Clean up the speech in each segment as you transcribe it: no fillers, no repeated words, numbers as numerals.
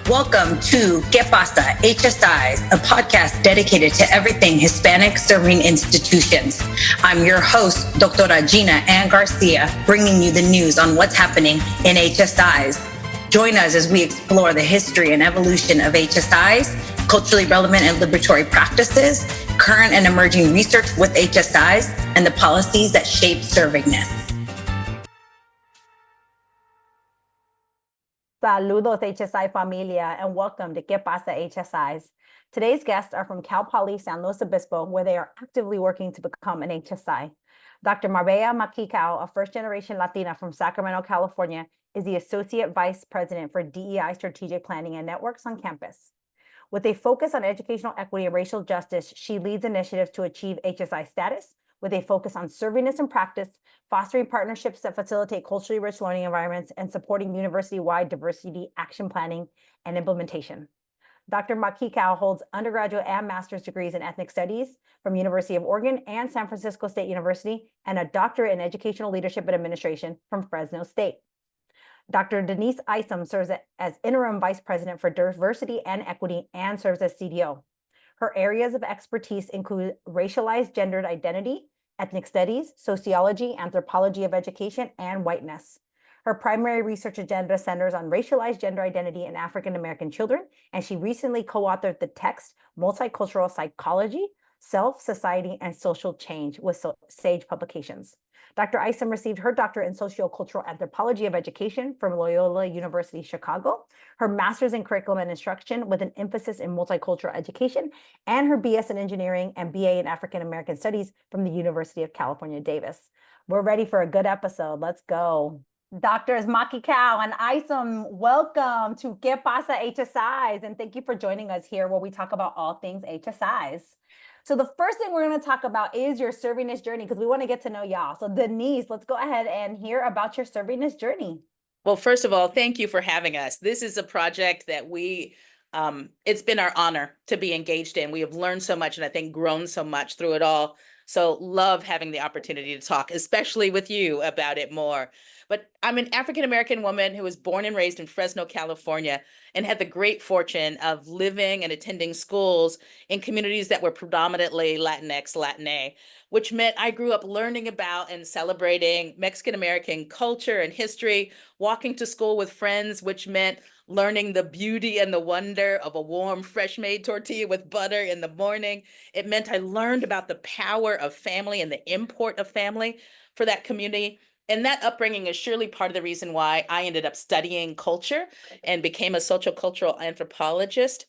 Welcome to ¿Qué pasa? HSIs, a podcast dedicated to everything Hispanic-Serving Institutions. I'm your host, Dr. Gina Ann Garcia, bringing you the news on what's happening in HSIs. Join us as we explore the history and evolution of HSIs, culturally relevant and liberatory practices, current and emerging research with HSIs, and the policies that shape servingness. Saludos HSI familia, and welcome to ¿Qué pasa HSIs? Today's guests are from Poly San Luis Obispo, where they are actively working to become an HSI. Dr. Beya Makekau, a first-generation Latina from Sacramento, California, is the Associate Vice President for DEI Strategic Planning and Networks on campus. With a focus on educational equity and racial justice, she leads initiatives to achieve HSI status, with a focus on servingness in practice, fostering partnerships that facilitate culturally rich learning environments, and supporting university-wide diversity action planning and implementation. Dr. Makekau holds undergraduate and master's degrees in ethnic studies from University of Oregon and San Francisco State University, and a doctorate in educational leadership and administration from Fresno State. Dr. Denise Isom serves as Interim Vice President for Diversity and Equity and serves as CDO. Her areas of expertise include racialized gendered identity, ethnic studies, sociology, anthropology of education, and whiteness. Her primary research agenda centers on racialized gender identity in African American children, and she recently co-authored the text Multicultural Psychology, Self, Society, and Social Change with Sage Publications. Dr. Isom received her doctorate in sociocultural anthropology of education from Loyola University Chicago, her master's in curriculum and instruction with an emphasis in multicultural education, and her BS in engineering and BA in African American studies from the University of California, Davis. We're ready for a good episode. Let's go. Doctors Makekau and Isom, welcome to ¿Qué pasa HSIs? And thank you for joining us here where we talk about all things HSIs. So the first thing we're going to talk about is your servingness journey, because we want to get to know y'all. So Denise, let's go ahead and hear about your servingness journey. Well, first of all, thank you for having us. This is a project that it's been our honor to be engaged in. We have learned so much and I think grown so much through it all. So love having the opportunity to talk, especially with you, about it more. But I'm an African-American woman who was born and raised in Fresno, California, and had the great fortune of living and attending schools in communities that were predominantly Latinx, Latine, which meant I grew up learning about and celebrating Mexican-American culture and history, walking to school with friends, which meant learning the beauty and the wonder of a warm, fresh-made tortilla with butter in the morning. It meant I learned about the power of family and the import of family for that community. And that upbringing is surely part of the reason why I ended up studying culture and became a sociocultural anthropologist.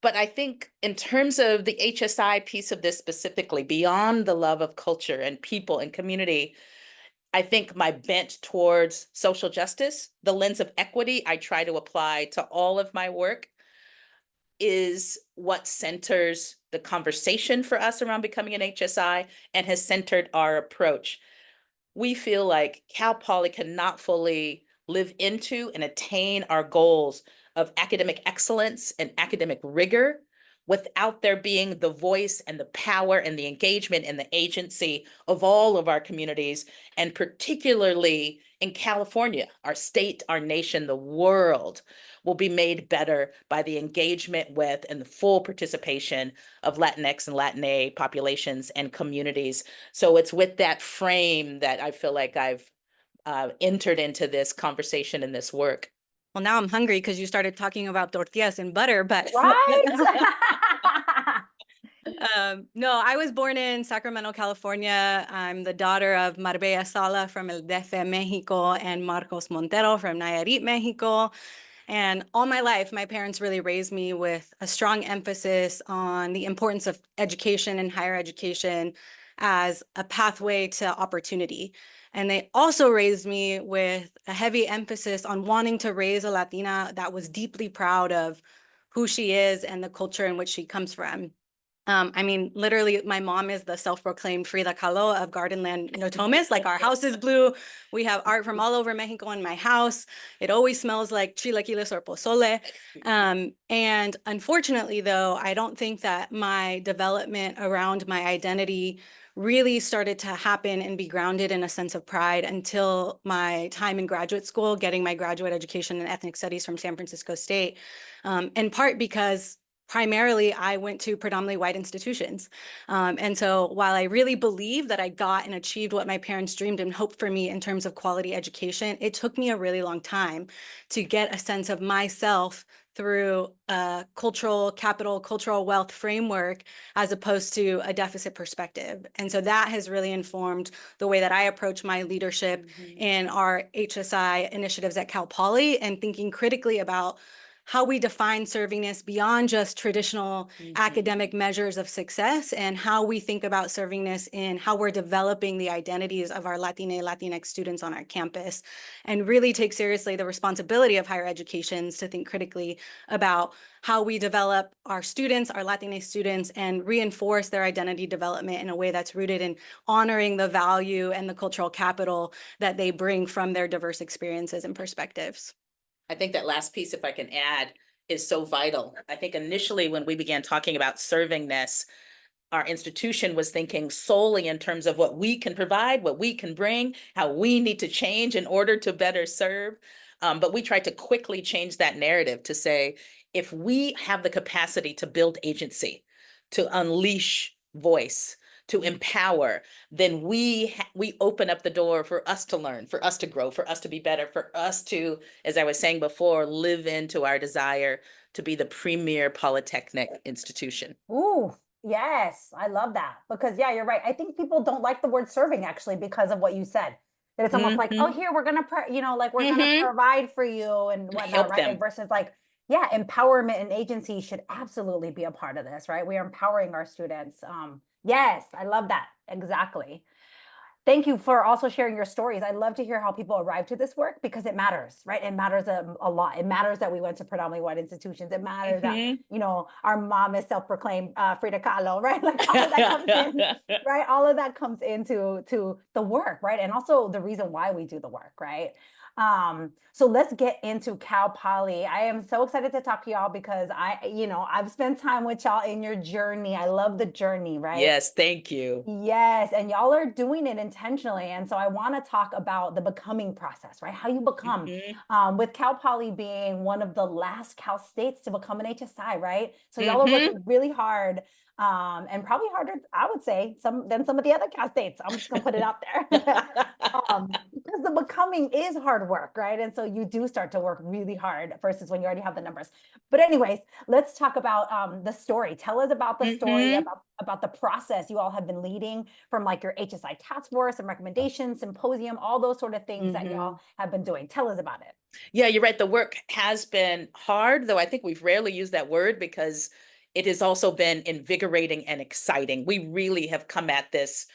But I think in terms of the HSI piece of this specifically, beyond the love of culture and people and community, I think my bent towards social justice, the lens of equity I try to apply to all of my work, is what centers the conversation for us around becoming an HSI and has centered our approach. We feel like Cal Poly cannot fully live into and attain our goals of academic excellence and academic rigor without there being the voice and the power and the engagement and the agency of all of our communities, and particularly in California, our state, our nation, the world will be made better by the engagement with and the full participation of Latinx and Latine populations and communities. So it's with that frame that I feel like I've entered into this conversation and this work. Well, now I'm hungry because you started talking about tortillas and butter, but Right? no, I was born in Sacramento, California. I'm the daughter of Marbella Sala from El DF, Mexico, and Marcos Montero from Nayarit, Mexico. And all my life, my parents really raised me with a strong emphasis on the importance of education and higher education as a pathway to opportunity. And they also raised me with a heavy emphasis on wanting to raise a Latina that was deeply proud of who she is and the culture in which she comes from. I mean, literally, my mom is the self-proclaimed Frida Kahlo of Gardenland Notomis. Like, our house is blue. We have art from all over Mexico in my house. It always smells like chilaquiles or pozole. And unfortunately, though, I don't think that my development around my identity really started to happen and be grounded in a sense of pride until my time in graduate school, getting my graduate education in ethnic studies from San Francisco State, in part because primarily I went to predominantly white institutions. And so while I really believe that I got and achieved what my parents dreamed and hoped for me in terms of quality education, it took me a really long time to get a sense of myself through a cultural capital, cultural wealth framework, as opposed to a deficit perspective. And so that has really informed the way that I approach my leadership in our HSI initiatives at Cal Poly, and thinking critically about how we define servingness beyond just traditional academic measures of success, and how we think about servingness in how we're developing the identities of our Latina, Latinx students on our campus, and really take seriously the responsibility of higher educations to think critically about how we develop our students, our Latinx students, and reinforce their identity development in a way that's rooted in honoring the value and the cultural capital that they bring from their diverse experiences and perspectives. I think that last piece, if I can add, is so vital. I think initially when we began talking about servingness, our institution was thinking solely in terms of what we can provide, what we can bring, how we need to change in order to better serve. But we tried to quickly change that narrative to say, if we have the capacity to build agency, to unleash voice, to empower, then we open up the door for us to learn, for us to grow, for us to be better, for us to, as I was saying before, live into our desire to be the premier polytechnic institution. Ooh, yes, I love that. Because yeah, you're right. I think people don't like the word serving actually because of what you said. That it's almost like, oh, here we're gonna, like we're gonna provide for you and whatnot, Help right? them. And versus like, yeah, empowerment and agency should absolutely be a part of this, right? We are empowering our students. Yes, I love that. Exactly. Thank you for also sharing your stories. I love to hear how people arrive to this work because it matters, right? It matters a lot. It matters that we went to predominantly white institutions. It matters that, our mom is self-proclaimed Frida Kahlo, right? Like all of that comes in, right? All of that comes into the work, right? And also the reason why we do the work, right? So let's get into Cal Poly. I am so excited to talk to y'all because I've spent time with y'all in your journey. I love the journey, right? Yes, thank you. Yes, and y'all are doing it intentionally. And so I want to talk about the becoming process, right? How you become, with Cal Poly being one of the last Cal states to become an HSI, right? So y'all are working really hard. And probably harder, I would say, than some of the other Cal states. I'm just gonna put it out there. Because the becoming is hard work, right? And so you do start to work really hard versus when you already have the numbers. But anyways, let's talk about the story. Tell us about the story, about the process you all have been leading, from like your HSI task force and recommendations, symposium, all those sort of things that y'all have been doing. Tell us about it. Yeah, you're right. The work has been hard, though I think we've rarely used that word because it has also been invigorating and exciting. We really have come at this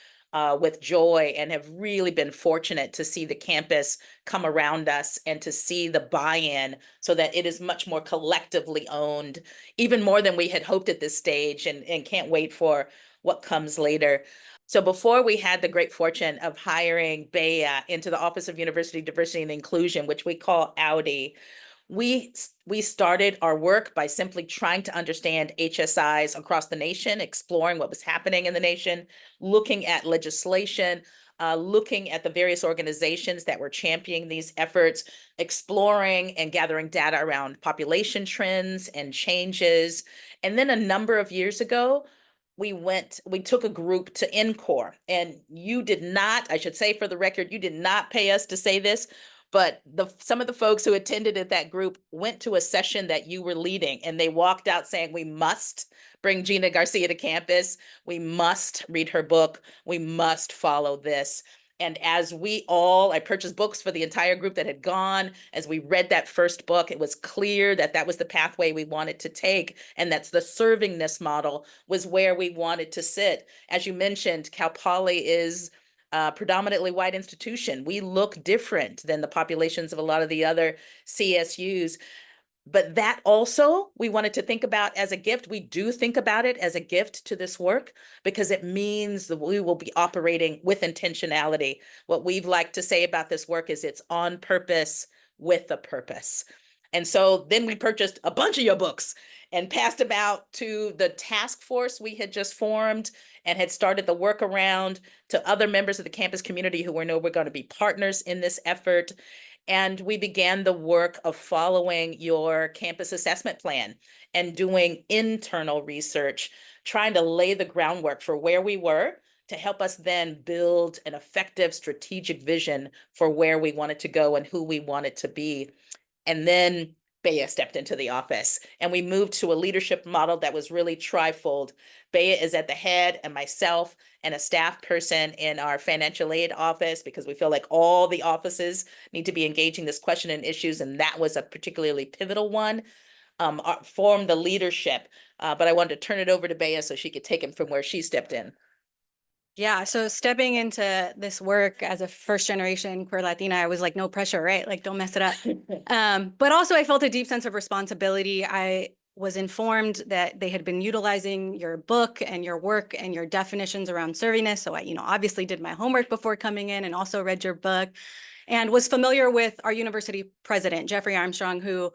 with joy and have really been fortunate to see the campus come around us and to see the buy-in so that it is much more collectively owned, even more than we had hoped at this stage, and can't wait for what comes later. So before we had the great fortune of hiring Beya into the Office of University Diversity and Inclusion, which we call AUDI, we started our work by simply trying to understand HSIs across the nation, exploring what was happening in the nation, looking at legislation, looking at the various organizations that were championing these efforts, exploring and gathering data around population trends and changes. And then a number of years ago, we took a group to NCORE, and you did not, I should say for the record, you did not pay us to say this, but some of the folks who attended at that group went to a session that you were leading, and they walked out saying, we must bring Gina Garcia to campus. We must read her book. We must follow this. And as I purchased books for the entire group that had gone. As we read that first book, it was clear that that was the pathway we wanted to take, and that's the servingness model was where we wanted to sit. As you mentioned, Cal Poly is predominantly white institution. We look different than the populations of a lot of the other CSUs. But that also we wanted to think about as a gift. We do think about it as a gift to this work because it means that we will be operating with intentionality. What we've liked to say about this work is it's on purpose with a purpose. And so then we purchased a bunch of your books and passed them out to the task force we had just formed and had started the work around to other members of the campus community who we know we're going to be partners in this effort. And we began the work of following your campus assessment plan and doing internal research, trying to lay the groundwork for where we were to help us then build an effective strategic vision for where we wanted to go and who we wanted to be. And then Beya stepped into the office and we moved to a leadership model that was really trifold. Beya is at the head and myself and a staff person in our financial aid office because we feel like all the offices need to be engaging this question and issues. And that was a particularly pivotal one, form the leadership. But I wanted to turn it over to Beya so she could take him from where she stepped in. Yeah, so stepping into this work as a first generation queer Latina, I was like, no pressure, right? Like, don't mess it up. But also I felt a deep sense of responsibility. I was informed that they had been utilizing your book and your work and your definitions around servingness. So I, obviously did my homework before coming in and also read your book and was familiar with our university president, Jeffrey Armstrong, who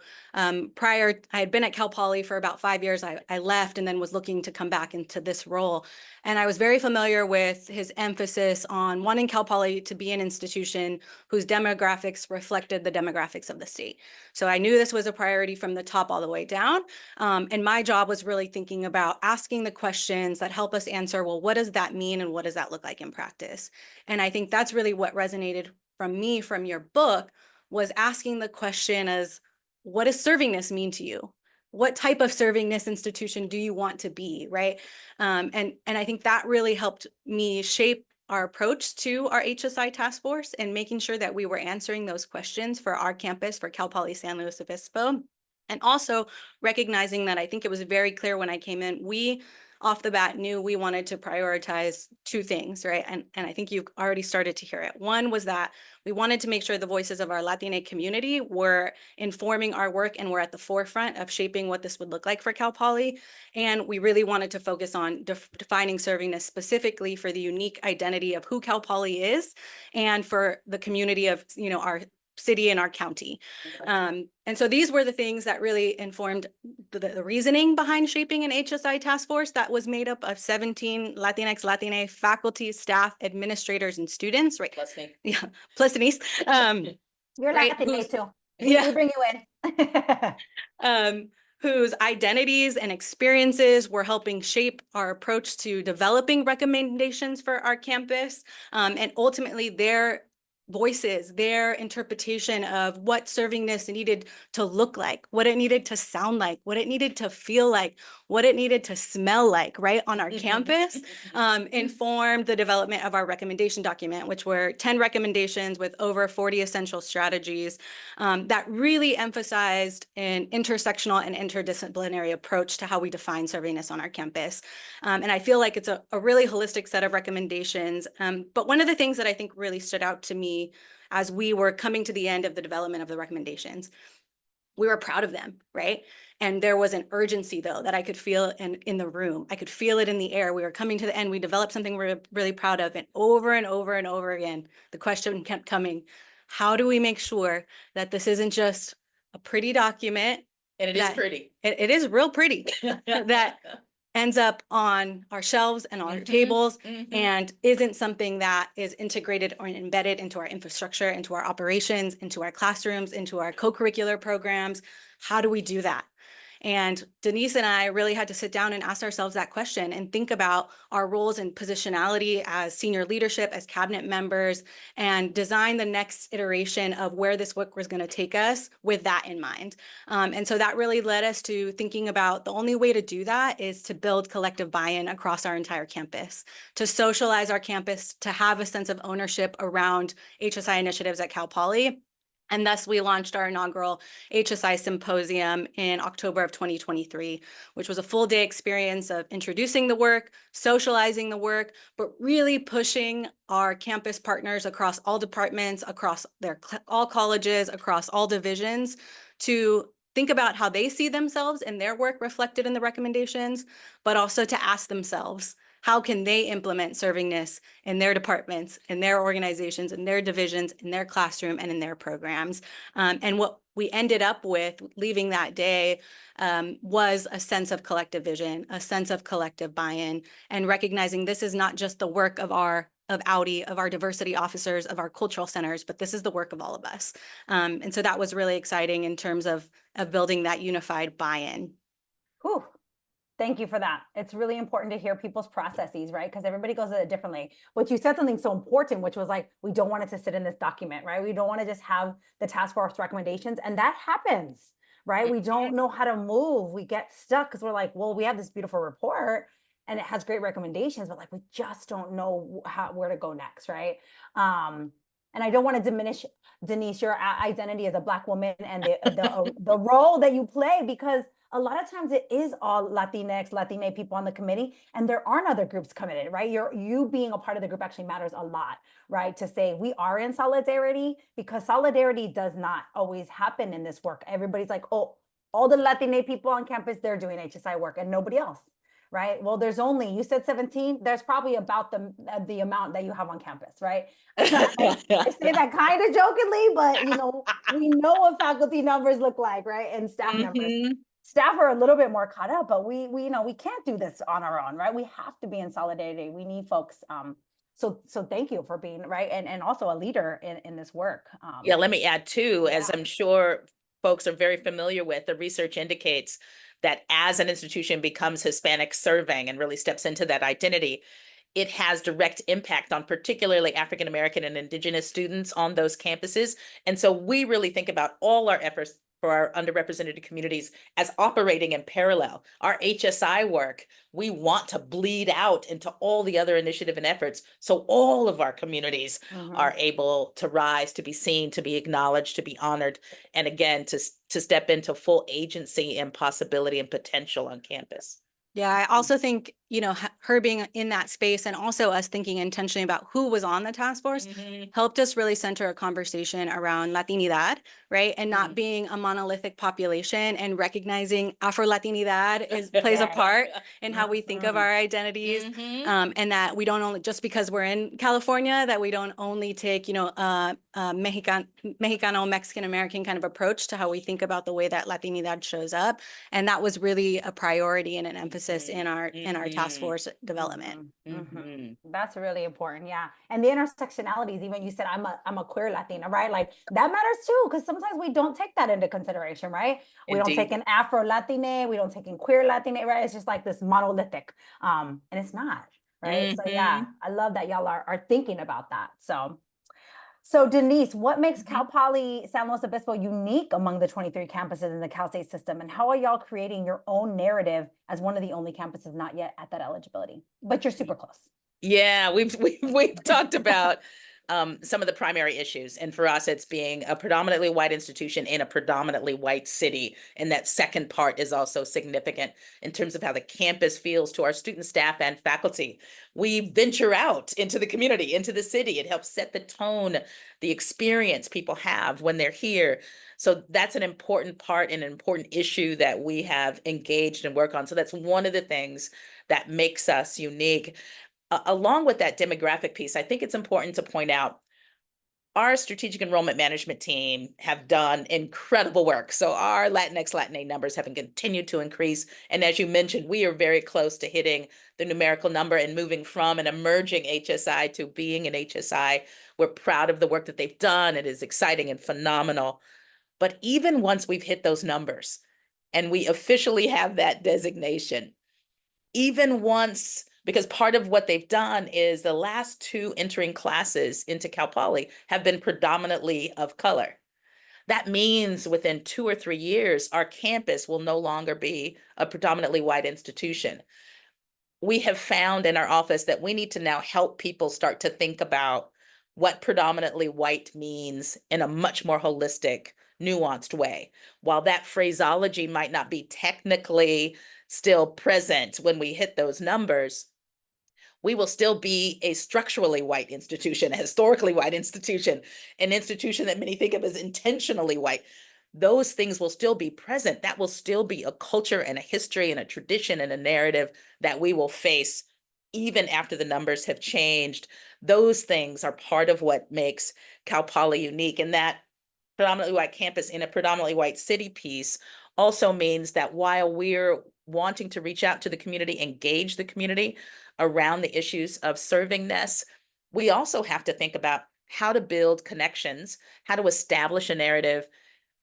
prior, I had been at Cal Poly for about 5 years. I left and then was looking to come back into this role. And I was very familiar with his emphasis on wanting Cal Poly to be an institution whose demographics reflected the demographics of the state. So I knew this was a priority from the top all the way down. And my job was really thinking about asking the questions that help us answer, well, what does that mean? And what does that look like in practice? And I think that's really what resonated from me from your book was asking the question as, what does servingness mean to you? What type of servingness institution do you want to be, right? And I think that really helped me shape our approach to our HSI task force and making sure that we were answering those questions for our campus, for Cal Poly San Luis Obispo. And also recognizing that I think it was very clear when I came in, we off the bat knew we wanted to prioritize two things, right? And I think you've already started to hear it. One was that we wanted to make sure the voices of our Latine community were informing our work and were at the forefront of shaping what this would look like for Cal Poly. And we really wanted to focus on defining servingness specifically for the unique identity of who Cal Poly is and for the community of, our city and our county. And so these were the things that really informed the reasoning behind shaping an HSI task force that was made up of 17 Latinx, Latine faculty, staff, administrators, and students, right? Plus me. Yeah, plus Denise. You're right, Latin too. Yeah. We bring you in. Whose identities and experiences were helping shape our approach to developing recommendations for our campus, and ultimately their voices, their interpretation of what servingness needed to look like, what it needed to sound like, what it needed to feel like, what it needed to smell like, right, on our campus, informed the development of our recommendation document, which were 10 recommendations with over 40 essential strategies that really emphasized an intersectional and interdisciplinary approach to how we define servingness on our campus. And I feel like it's a really holistic set of recommendations. But one of the things that I think really stood out to me as we were coming to the end of the development of the recommendations, we were proud of them, right? And there was an urgency, though, that I could feel in the room. I could feel it in the air. We were coming to the end. We developed something we're really proud of. And over and over and over again, the question kept coming, how do we make sure that this isn't just a pretty document? And it is pretty. It is real pretty. That ends up on our shelves and on our tables and isn't something that is integrated or embedded into our infrastructure, into our operations, into our classrooms, into our co-curricular programs. How do we do that? And Denise and I really had to sit down and ask ourselves that question and think about our roles and positionality as senior leadership, as cabinet members, and design the next iteration of where this work was going to take us with that in mind. And so that really led us to thinking about the only way to do that is to build collective buy-in across our entire campus, to socialize our campus, to have a sense of ownership around HSI initiatives at Cal Poly. And thus we launched our inaugural HSI symposium in October of 2023, which was a full day experience of introducing the work, socializing the work, but really pushing our campus partners across all departments, across all colleges, across all divisions to think about how they see themselves and their work reflected in the recommendations, but also to ask themselves, how can they implement servingness in their departments, in their organizations, in their divisions, in their classroom, and in their programs? And what we ended up with leaving that day was a sense of collective vision, a sense of collective buy-in, and recognizing this is not just the work of Audi, of our diversity officers, of our cultural centers, but this is the work of all of us. And so that was really exciting in terms of building that unified buy-in. Whew. Thank you for that. It's really important to hear people's processes, right? Because everybody goes at it differently. But you said something so important, which was like, we don't want it to sit in this document, right? We don't want to just have the task force recommendations. And that happens, right? We don't know how to move. We get stuck because we're like, well, we have this beautiful report and it has great recommendations, but like, we just don't know where to go next, right? And I don't want to diminish, Denise, your identity as a Black woman and the role that you play, because a lot of times it is all Latinx, Latine people on the committee, and there aren't other groups committed, right? You being a part of the group actually matters a lot, right? To say we are in solidarity, because solidarity does not always happen in this work. Everybody's like, oh, all the Latine people on campus, they're doing HSI work and nobody else, right? Well, there's only, you said 17, there's probably about the amount that you have on campus, right? I say that kind of jokingly, but we know what faculty numbers look like, right? And staff numbers. Staff are a little bit more caught up, but we can't do this on our own, right? We have to be in solidarity. We need folks. So thank you for being right and also a leader in this work. Yeah, let me add too, as I'm sure folks are very familiar with, the research indicates that as an institution becomes Hispanic serving and really steps into that identity, it has direct impact on particularly African American and Indigenous students on those campuses. And so we really think about all our efforts for our underrepresented communities as operating in parallel. Our HSI work, we want to bleed out into all the other initiative and efforts, so all of our communities are able to rise, to be seen, to be acknowledged, to be honored, and again, to step into full agency and possibility and potential on campus. Yeah, I also think, her being in that space and also us thinking intentionally about who was on the task force helped us really center a conversation around Latinidad, right? And not being a monolithic population and recognizing Afro-Latinidad plays a part in how we think of our identities. And that we don't only, just because we're in California, that we don't only take, Mexicano, Mexican-American kind of approach to how we think about the way that Latinidad shows up. And that was really a priority and an emphasis in our task force development. That's really important. Yeah. And the intersectionalities, even you said, I'm a queer Latina, right? Like that matters too, because sometimes we don't take that into consideration, right? We don't take an Afro-Latine, we don't take in queer Latine, right? It's just like this monolithic, and it's not, right? So yeah, I love that y'all are thinking about that. So Denise, what makes Cal Poly San Luis Obispo unique among the 23 campuses in the Cal State system? And how are y'all creating your own narrative as one of the only campuses not yet at that eligibility, but you're super close? Yeah, we've talked about some of the primary issues. And for us, it's being a predominantly white institution in a predominantly white city. And that second part is also significant in terms of how the campus feels to our student, staff, and faculty. We venture out into the community, into the city. It helps set the tone, the experience people have when they're here. So that's an important part and an important issue that we have engaged and work on. So that's one of the things that makes us unique. Along with that demographic piece, I think it's important to point out our strategic enrollment management team have done incredible work. So our Latinx, Latinx numbers have continued to increase. And as you mentioned, we are very close to hitting the numerical number and moving from an emerging HSI to being an HSI. We're proud of the work that they've done. It is exciting and phenomenal. But even once we've hit those numbers and we officially have that designation, even once, because part of what they've done is the last 2 entering classes into Cal Poly have been predominantly of color. That means within 2 or 3 years, our campus will no longer be a predominantly white institution. We have found in our office that we need to now help people start to think about what predominantly white means in a much more holistic, nuanced way. While that phraseology might not be technically still present when we hit those numbers, we will still be a structurally white institution, a historically white institution, an institution that many think of as intentionally white. those things will still be present. That will still be a culture and a history and a tradition and a narrative that we will face even after the numbers have changed. Those things are part of what makes Cal Poly unique. And that predominantly white campus in a predominantly white city piece also means that while we're wanting to reach out to the community, engage the community around the issues of servingness, we also have to think about how to build connections, how to establish a narrative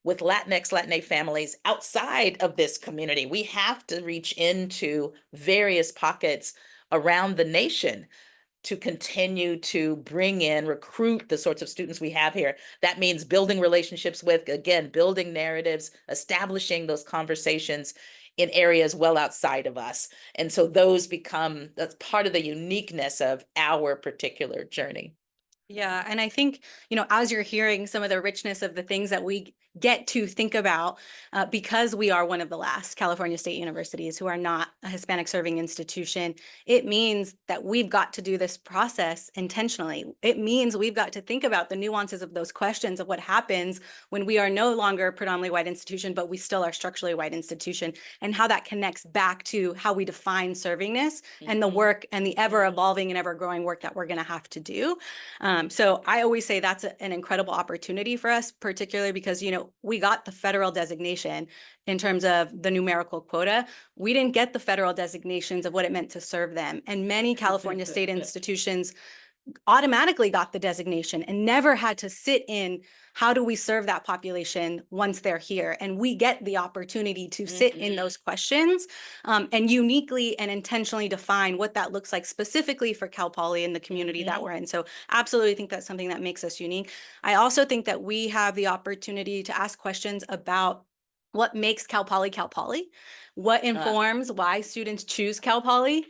with Latinx, Latina families outside of this community. We have to reach into various pockets around the nation to continue to bring in, recruit the sorts of students we have here. That means building relationships with, again, building narratives, establishing those conversations in areas well outside of us. And so that's part of the uniqueness of our particular journey. Yeah, and I think, as you're hearing some of the richness of the things that we get to think about, because we are one of the last California state universities who are not a Hispanic-serving institution, it means that we've got to do this process intentionally. It means we've got to think about the nuances of those questions of what happens when we are no longer a predominantly white institution, but we still are structurally white institution, and how that connects back to how we define servingness and the work and the ever-evolving and ever-growing work that we're going to have to do. So I always say that's an incredible opportunity for us, particularly because, we got the federal designation in terms of the numerical quota. We didn't get the federal designations of what it meant to serve them. And many California state institutions automatically got the designation and never had to sit in how do we serve that population once they're here. And we get the opportunity to sit in those questions and uniquely and intentionally define what that looks like specifically for Cal Poly and the community that we're in. So absolutely think that's something that makes us unique. I also think that we have the opportunity to ask questions about what makes Cal Poly, what informs why students choose Cal Poly.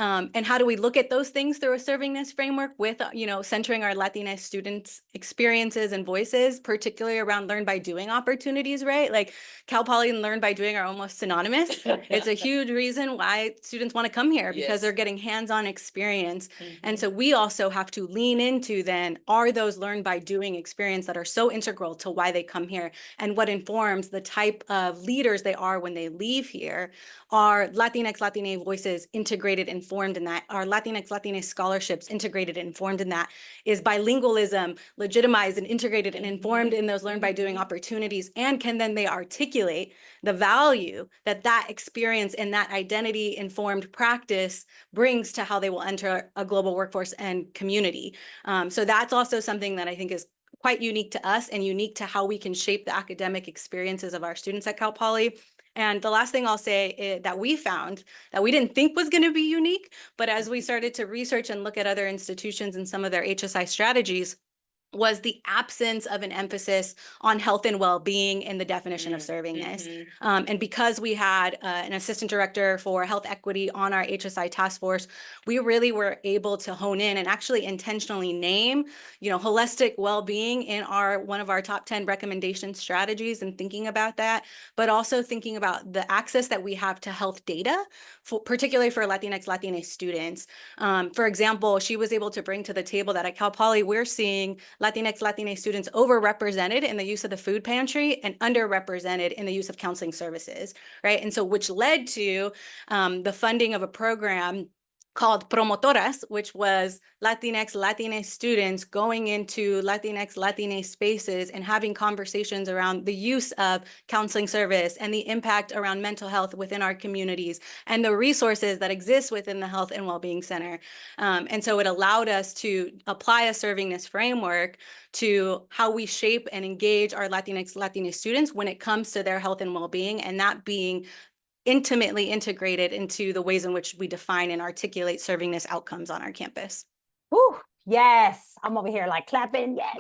And how do we look at those things through a servingness framework with, centering our Latinx students' experiences and voices, particularly around learn by doing opportunities, right? Like Cal Poly and learn by doing are almost synonymous. It's a huge reason why students want to come here because they're getting hands-on experience. And so we also have to lean into then, are those learn by doing experience that are so integral to why they come here and what informs the type of leaders they are when they leave here. Are Latinx, Latina voices integrated, informed in that? Are Latinx, Latina scholarships integrated, informed in that? Is bilingualism legitimized and integrated and informed in those learn by doing opportunities? And can then they articulate the value that that experience and that identity informed practice brings to how they will enter a global workforce and community? So that's also something that I think is quite unique to us and unique to how we can shape the academic experiences of our students at Cal Poly. And the last thing I'll say is that we found that we didn't think was going to be unique, but as we started to research and look at other institutions and some of their HSI strategies, was the absence of an emphasis on health and well-being in the definition of servingness. And because we had an assistant director for health equity on our HSI task force, we really were able to hone in and actually intentionally name, holistic well-being in one of our top 10 recommendation strategies and thinking about that, but also thinking about the access that we have to health data, particularly for Latinx, Latina students. For example, she was able to bring to the table that at Cal Poly, we're seeing Latinx, Latina students overrepresented in the use of the food pantry and underrepresented in the use of counseling services, right? And so which led to the funding of a program called Promotoras, which was Latinx, Latina students going into Latinx, Latina spaces and having conversations around the use of counseling service and the impact around mental health within our communities and the resources that exist within the Health and Wellbeing Center. And so it allowed us to apply a servingness framework to how we shape and engage our Latinx, Latina students when it comes to their health and well-being, and that being intimately integrated into the ways in which we define and articulate servingness outcomes on our campus. Whew, yes, I'm over here like clapping. Yes,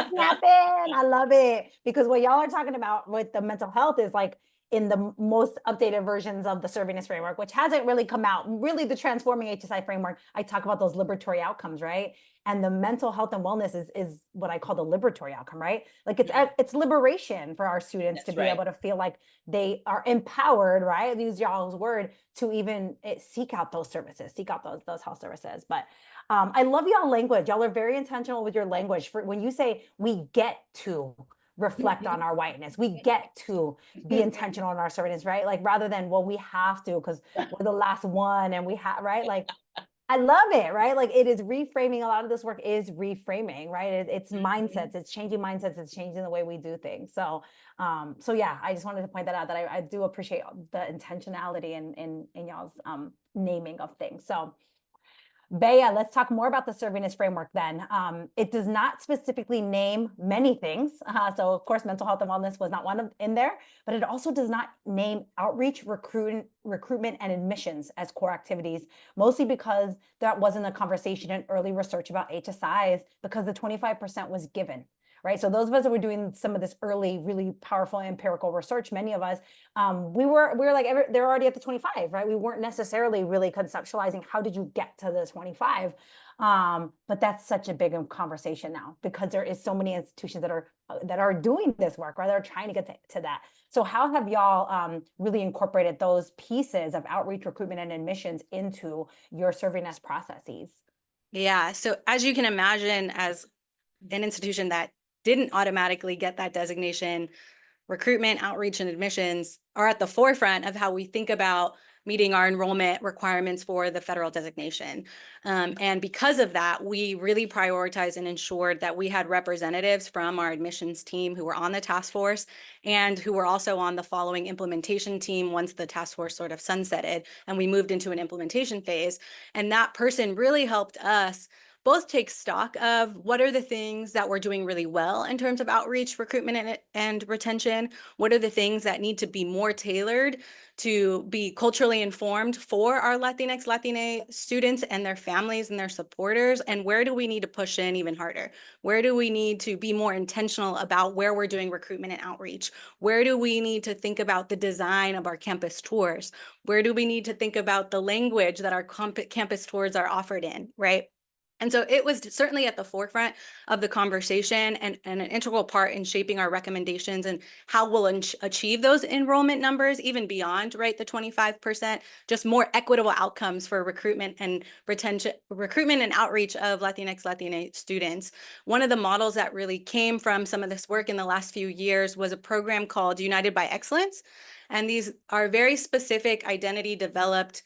clapping. I love it because what y'all are talking about with the mental health is like in the most updated versions of the servingness framework, which hasn't really come out. Really, the transforming HSI framework, I talk about those liberatory outcomes, right? And the mental health and wellness is what I call the liberatory outcome, right? Like it's liberation for our students to be able to feel like they are empowered, right? Use y'all's word to even seek out those services, seek out those health services. But I love y'all language. Y'all are very intentional with your language. For when you say we get to, reflect on our whiteness. We get to be intentional in our servingness, right? Like rather than, well, we have to because we're the last one and we have, right? Like I love it, right? Like it is reframing. A lot of this work is reframing, right? It's mindsets, it's changing mindsets, it's changing the way we do things. So, so yeah, I just wanted to point that out, that I do appreciate the intentionality in y'all's naming of things. So, Beya, let's talk more about the servingness framework then. It does not specifically name many things. So of course, mental health and wellness was not one in there, but it also does not name outreach, recruitment, and admissions as core activities, mostly because that wasn't a conversation in early research about HSIs because the 25% was given. Right. So those of us that were doing some of this early, really powerful empirical research, many of us, we were like, they're already at the 25, right? We weren't necessarily really conceptualizing how did you get to the 25. But that's such a big conversation now because there is so many institutions that are doing this work, right? They're trying to get to that. So how have y'all really incorporated those pieces of outreach, recruitment, and admissions into your servingness processes? Yeah. So as you can imagine, as an institution that didn't automatically get that designation, recruitment, outreach, and admissions are at the forefront of how we think about meeting our enrollment requirements for the federal designation. And because of that, we really prioritized and ensured that we had representatives from our admissions team who were on the task force and who were also on the following implementation team once the task force sort of sunsetted and we moved into an implementation phase. And that person really helped us both take stock of what are the things that we're doing really well in terms of outreach, recruitment, and retention. What are the things that need to be more tailored to be culturally informed for our Latinx, Latine students and their families and their supporters? And where do we need to push in even harder? Where do we need to be more intentional about where we're doing recruitment and outreach? Where do we need to think about the design of our campus tours? Where do we need to think about the language that our campus tours are offered in, right? And so it was certainly at the forefront of the conversation and an integral part in shaping our recommendations and how we'll achieve those enrollment numbers, even beyond, right, the 25%, just more equitable outcomes for recruitment and retention, recruitment and outreach of Latinx, Latine students. One of the models that really came from some of this work in the last few years was a program called United by Excellence. And these are very specific identity developed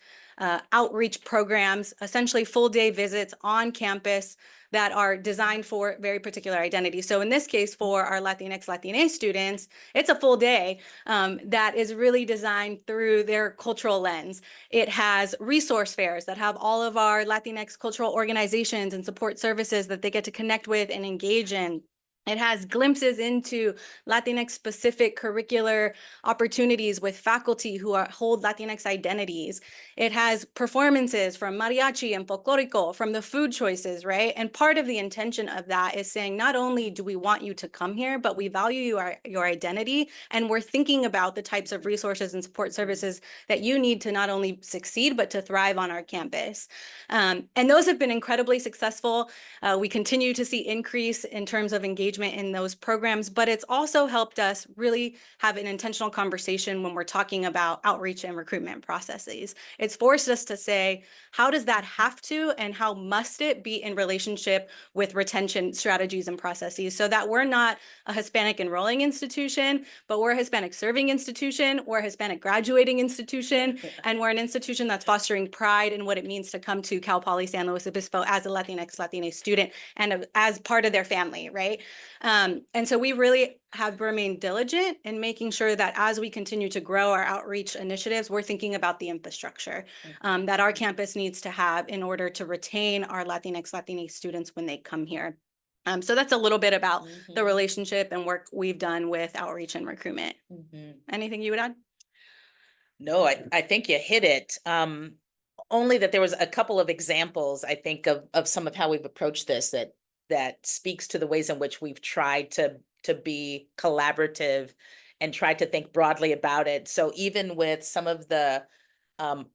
outreach programs, essentially full day visits on campus that are designed for very particular identities. So in this case, for our Latinx, Latine students, it's a full day that is really designed through their cultural lens. It has resource fairs that have all of our Latinx cultural organizations and support services that they get to connect with and engage in. It has glimpses into Latinx specific curricular opportunities with faculty who hold Latinx identities. It has performances from mariachi and folklorico, from the food choices, right? And part of the intention of that is saying, not only do we want you to come here, but we value your identity. And we're thinking about the types of resources and support services that you need to not only succeed, but to thrive on our campus. And those have been incredibly successful. We continue to see increase in terms of engagement in those programs, but it's also helped us really have an intentional conversation when we're talking about outreach and recruitment processes. It's forced us to say, how does that have to and how must it be in relationship with retention strategies and processes, so that we're not a Hispanic enrolling institution, but we're a Hispanic serving institution, we're a Hispanic graduating institution, and we're an institution that's fostering pride in what it means to come to Cal Poly San Luis Obispo as a Latinx, Latine student and as part of their family, right? And so we really have remained diligent in making sure that as we continue to grow our outreach initiatives, we're thinking about the infrastructure that our campus needs to have in order to retain our Latinx, Latine students when they come here. So that's a little bit about the relationship and work we've done with outreach and recruitment. Anything you would add? No, I think you hit it. Only that there was a couple of examples, I think, of some of how we've approached this that speaks to the ways in which we've tried to be collaborative and tried to think broadly about it. So even with some of the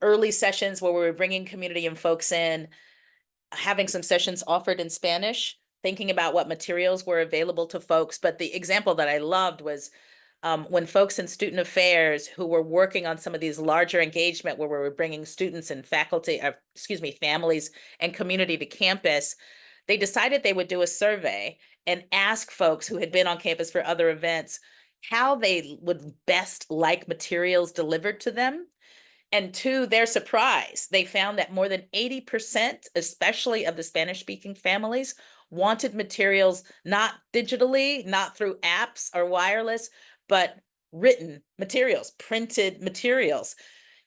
early sessions where we were bringing community and folks in, having some sessions offered in Spanish, thinking about what materials were available to folks. But the example that I loved was when folks in student affairs who were working on some of these larger engagement where we were bringing students and faculty, families and community to campus, they decided they would do a survey and ask folks who had been on campus for other events how they would best like materials delivered to them. And to their surprise, they found that more than 80%, especially of the Spanish-speaking families, wanted materials not digitally, not through apps or wireless, but written materials, printed materials.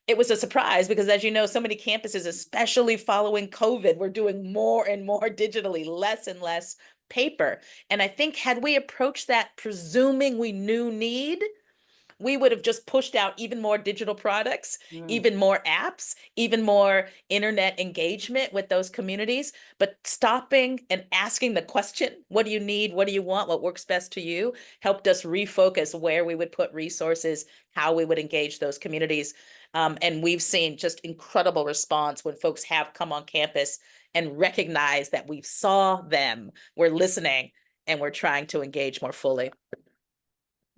It was a surprise because, as you know, so many campuses, especially following COVID, were doing more and more digitally, less and less paper. And I think had we approached that presuming we knew need, we would have just pushed out even more digital products, even more apps, even more internet engagement with those communities. But stopping and asking the question, what do you need? What do you want? What works best to you? Helped us refocus where we would put resources, how we would engage those communities. And we've seen just incredible response when folks have come on campus and recognize that we saw them, we're listening, and we're trying to engage more fully.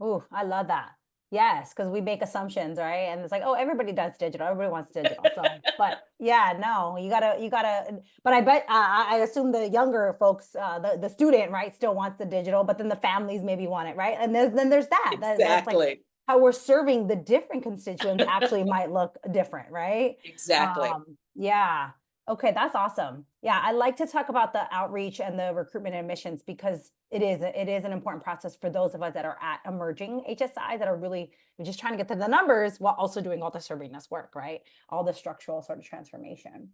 Oh, I love that. Yes, because we make assumptions, right? And it's like, oh, everybody does digital. Everybody wants digital. So, but yeah, no, you gotta. But I bet I assume the younger folks, the student, right, still wants the digital, but then the families maybe want it, right? And then there's that. That's like how we're serving the different constituents actually might look different, right? Exactly. Yeah. Okay, that's awesome. Yeah, I like to talk about the outreach and the recruitment and admissions because it is an important process for those of us that are at emerging HSIs that are really just trying to get to the numbers while also doing all the servingness work, right? All the structural sort of transformation.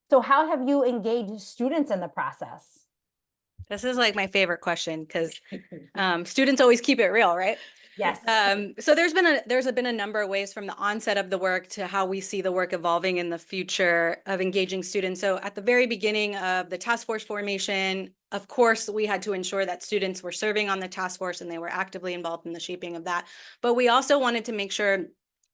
So how have you engaged students in the process? This is like my favorite question because students always keep it real, right? Yes. So there's been a number of ways from the onset of the work to how we see the work evolving in the future of engaging students. So at the very beginning of the task force formation, of course, we had to ensure that students were serving on the task force and they were actively involved in the shaping of that. But we also wanted to make sure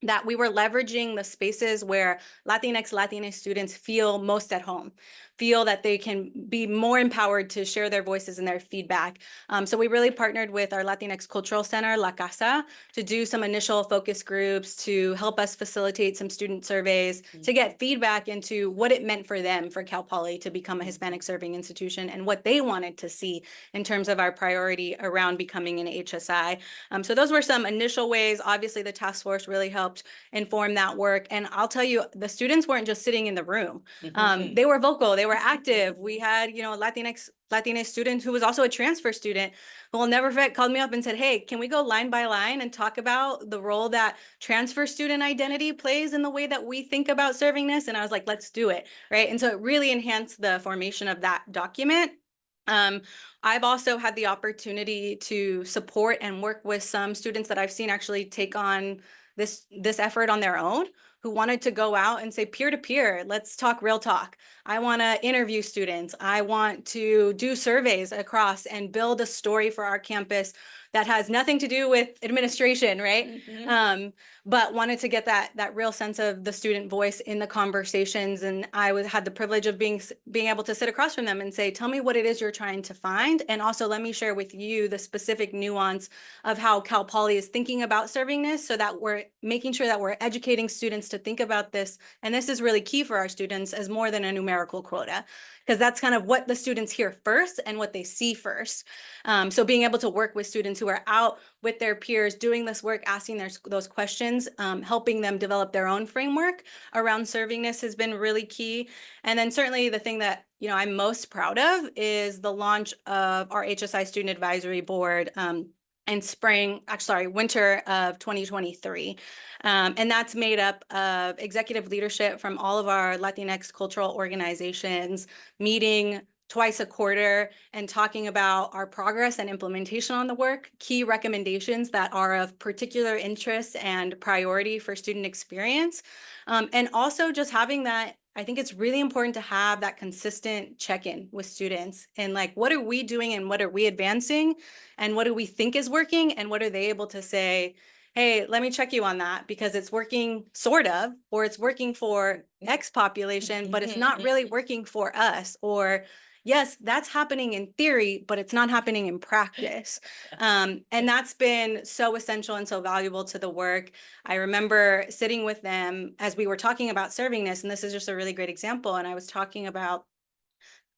that we were leveraging the spaces where Latinx, Latina students feel most at home, feel that they can be more empowered to share their voices and their feedback. So we really partnered with our Latinx Cultural Center, La Casa, to do some initial focus groups, to help us facilitate some student surveys, to get feedback into what it meant for them, for Cal Poly to become a Hispanic-Serving Institution and what they wanted to see in terms of our priority around becoming an HSI. So those were some initial ways. Obviously, the task force really helped inform that work. And I'll tell you, the students weren't just sitting in the room. They were vocal, they were active. We had, a Latinx student who was also a transfer student who will never forget, called me up and said, hey, can we go line by line and talk about the role that transfer student identity plays in the way that we think about servingness? And I was like, let's do it, right? And so it really enhanced the formation of that document. I've also had the opportunity to support and work with some students that I've seen actually take on this effort on their own, who wanted to go out and say peer to peer, let's talk real talk. I want to interview students. I want to do surveys across and build a story for our campus that has nothing to do with administration, right? But wanted to get that real sense of the student voice in the conversations. And I had the privilege of being able to sit across from them and say, tell me what it is you're trying to find. And also let me share with you the specific nuance of how Cal Poly is thinking about servingness so that we're making sure that we're educating students to think about this. And this is really key for our students as more than a numerical quota, because that's kind of what the students hear first and what they see first. So being able to work with students who are out with their peers doing this work, asking those questions, helping them develop their own framework around servingness has been really key. And then certainly the thing that I'm most proud of is the launch of our HSI Student Advisory Board in winter of 2023. And that's made up of executive leadership from all of our Latinx cultural organizations, meeting twice a quarter and talking about our progress and implementation on the work, key recommendations that are of particular interest and priority for student experience. And also just having that, I think it's really important to have that consistent check-in with students and like, what are we doing and what are we advancing and what do we think is working and what are they able to say, hey, let me check you on that because it's working sort of, or it's working for X population, but it's not really working for us, or yes, that's happening in theory, but it's not happening in practice. And that's been so essential and so valuable to the work. I remember sitting with them as we were talking about servingness, and this is just a really great example. And I was talking about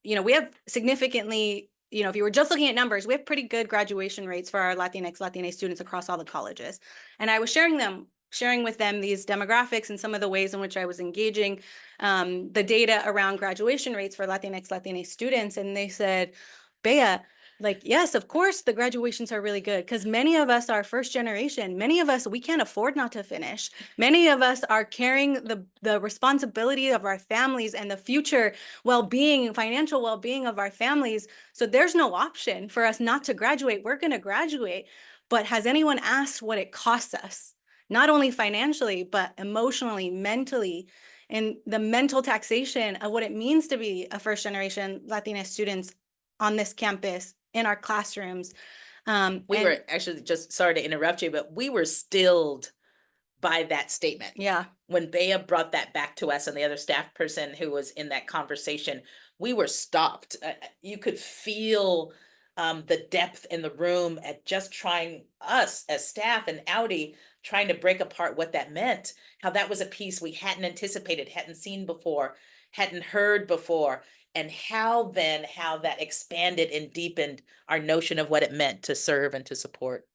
we have significantly, if you were just looking at numbers, we have pretty good graduation rates for our Latinx, Latina students across all the colleges. And I was sharing with them these demographics and some of the ways in which I was engaging the data around graduation rates for Latinx, Latina students. And they said, Beya, like, yes, of course, the graduations are really good because many of us are first generation. Many of us, we can't afford not to finish. Many of us are carrying the responsibility of our families and the future well-being, financial well-being of our families. So there's no option for us not to graduate. We're going to graduate. But has anyone asked what it costs us? Not only financially, but emotionally, mentally, and the mental taxation of what it means to be a first generation Latina students on this campus, in our classrooms. We were actually, just sorry to interrupt you, but we were stilled by that statement. Yeah. When Beya brought that back to us and the other staff person who was in that conversation, we were stopped. You could feel the depth in the room at just trying, us as staff and Audi, trying to break apart what that meant, how that was a piece we hadn't anticipated, hadn't seen before, hadn't heard before, and how that expanded and deepened our notion of what it meant to serve and to support.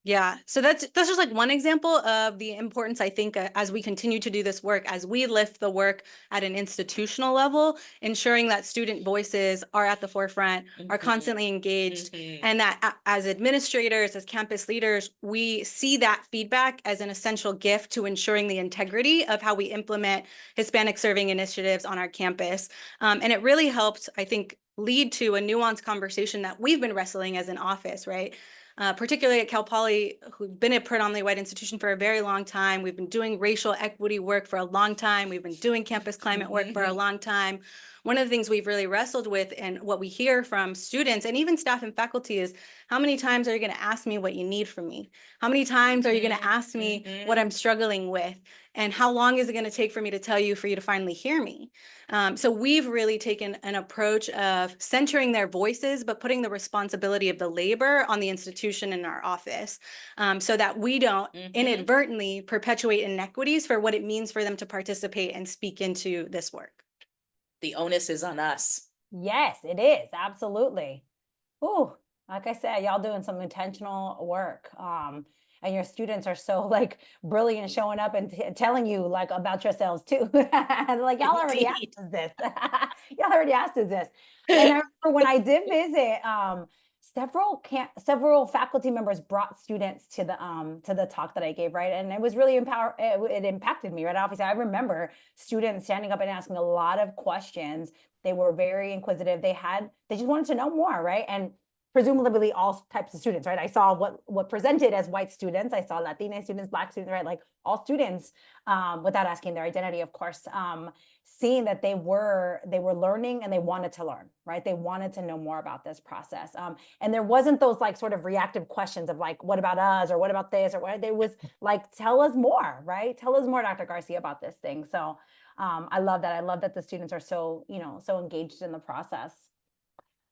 Yeah, so that's just like one example of the importance, I think, as we continue to do this work, as we lift the work at an institutional level, ensuring that student voices are at the forefront, are constantly engaged, and that as administrators, as campus leaders, we see that feedback as an essential gift to ensuring the integrity of how we implement Hispanic-serving initiatives on our campus. And it really helped, I think, lead to a nuanced conversation that we've been wrestling as an office, right? Particularly at Cal Poly, who've been a predominantly white institution for a very long time. We've been doing racial equity work for a long time. We've been doing campus climate work for a long time. One of the things we've really wrestled with and what we hear from students and even staff and faculty is, how many times are you going to ask me what you need from me? How many times are you going to ask me what I'm struggling with? And how long is it going to take for me to tell you, for you to finally hear me? So we've really taken an approach of centering their voices, but putting the responsibility of the labor on the institution in our office, so that we don't inadvertently perpetuate inequities for what it means for them to participate and speak into this work. The onus is on us. Yes, it is. Absolutely. Ooh, like I said, y'all doing some intentional work. And your students are so like brilliant, showing up and telling you like about yourselves too. Like, y'all already asked us this. Y'all already asked us this. And I remember when I did visit, several faculty members brought students to the talk that I gave, right? And it was really it impacted me, right? Obviously, I remember students standing up and asking a lot of questions. They were very inquisitive. They just wanted to know more, right? And presumably all types of students, right? I saw what presented as white students. I saw Latina students, Black students, right? Like all students, without asking their identity, of course, seeing that they were learning and they wanted to learn, right? They wanted to know more about this process. And there wasn't those like sort of reactive questions of like, what about us? Or what about this? Or what? There was like, tell us more, right? Tell us more, Dr. Garcia, about this thing. So I love that. I love that the students are so, so engaged in the process.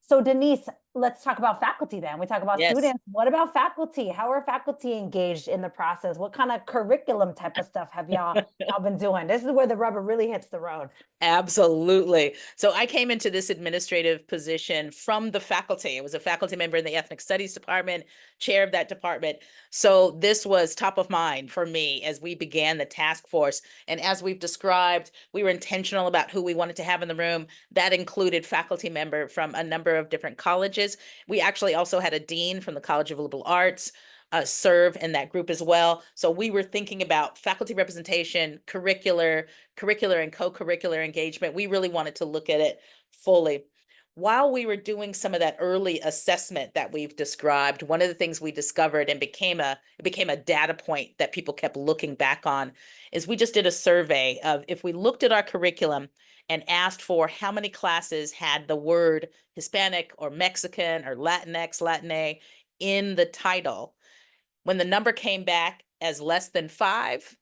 So Denise, let's talk about faculty then. We talk about students. What about faculty? How are faculty engaged in the process? What kind of curriculum type of stuff have y'all been doing? This is where the rubber really hits the road. Absolutely. So I came into this administrative position from the faculty. I was a faculty member in the Ethnic Studies Department, chair of that department. So this was top of mind for me as we began the task force. And as we've described, we were intentional about who we wanted to have in the room. That included faculty member from a number of different colleges. We actually also had a dean from the College of Liberal Arts serve in that group as well. So we were thinking about faculty representation, curricular and co-curricular engagement. We really wanted to look at it fully. While we were doing some of that early assessment that we've described, one of the things we discovered and became a data point that people kept looking back on is we just did a survey of, if we looked at our curriculum and asked for how many classes had the word Hispanic or Mexican or Latinx, Latine in the title, when the number came back as less than 5,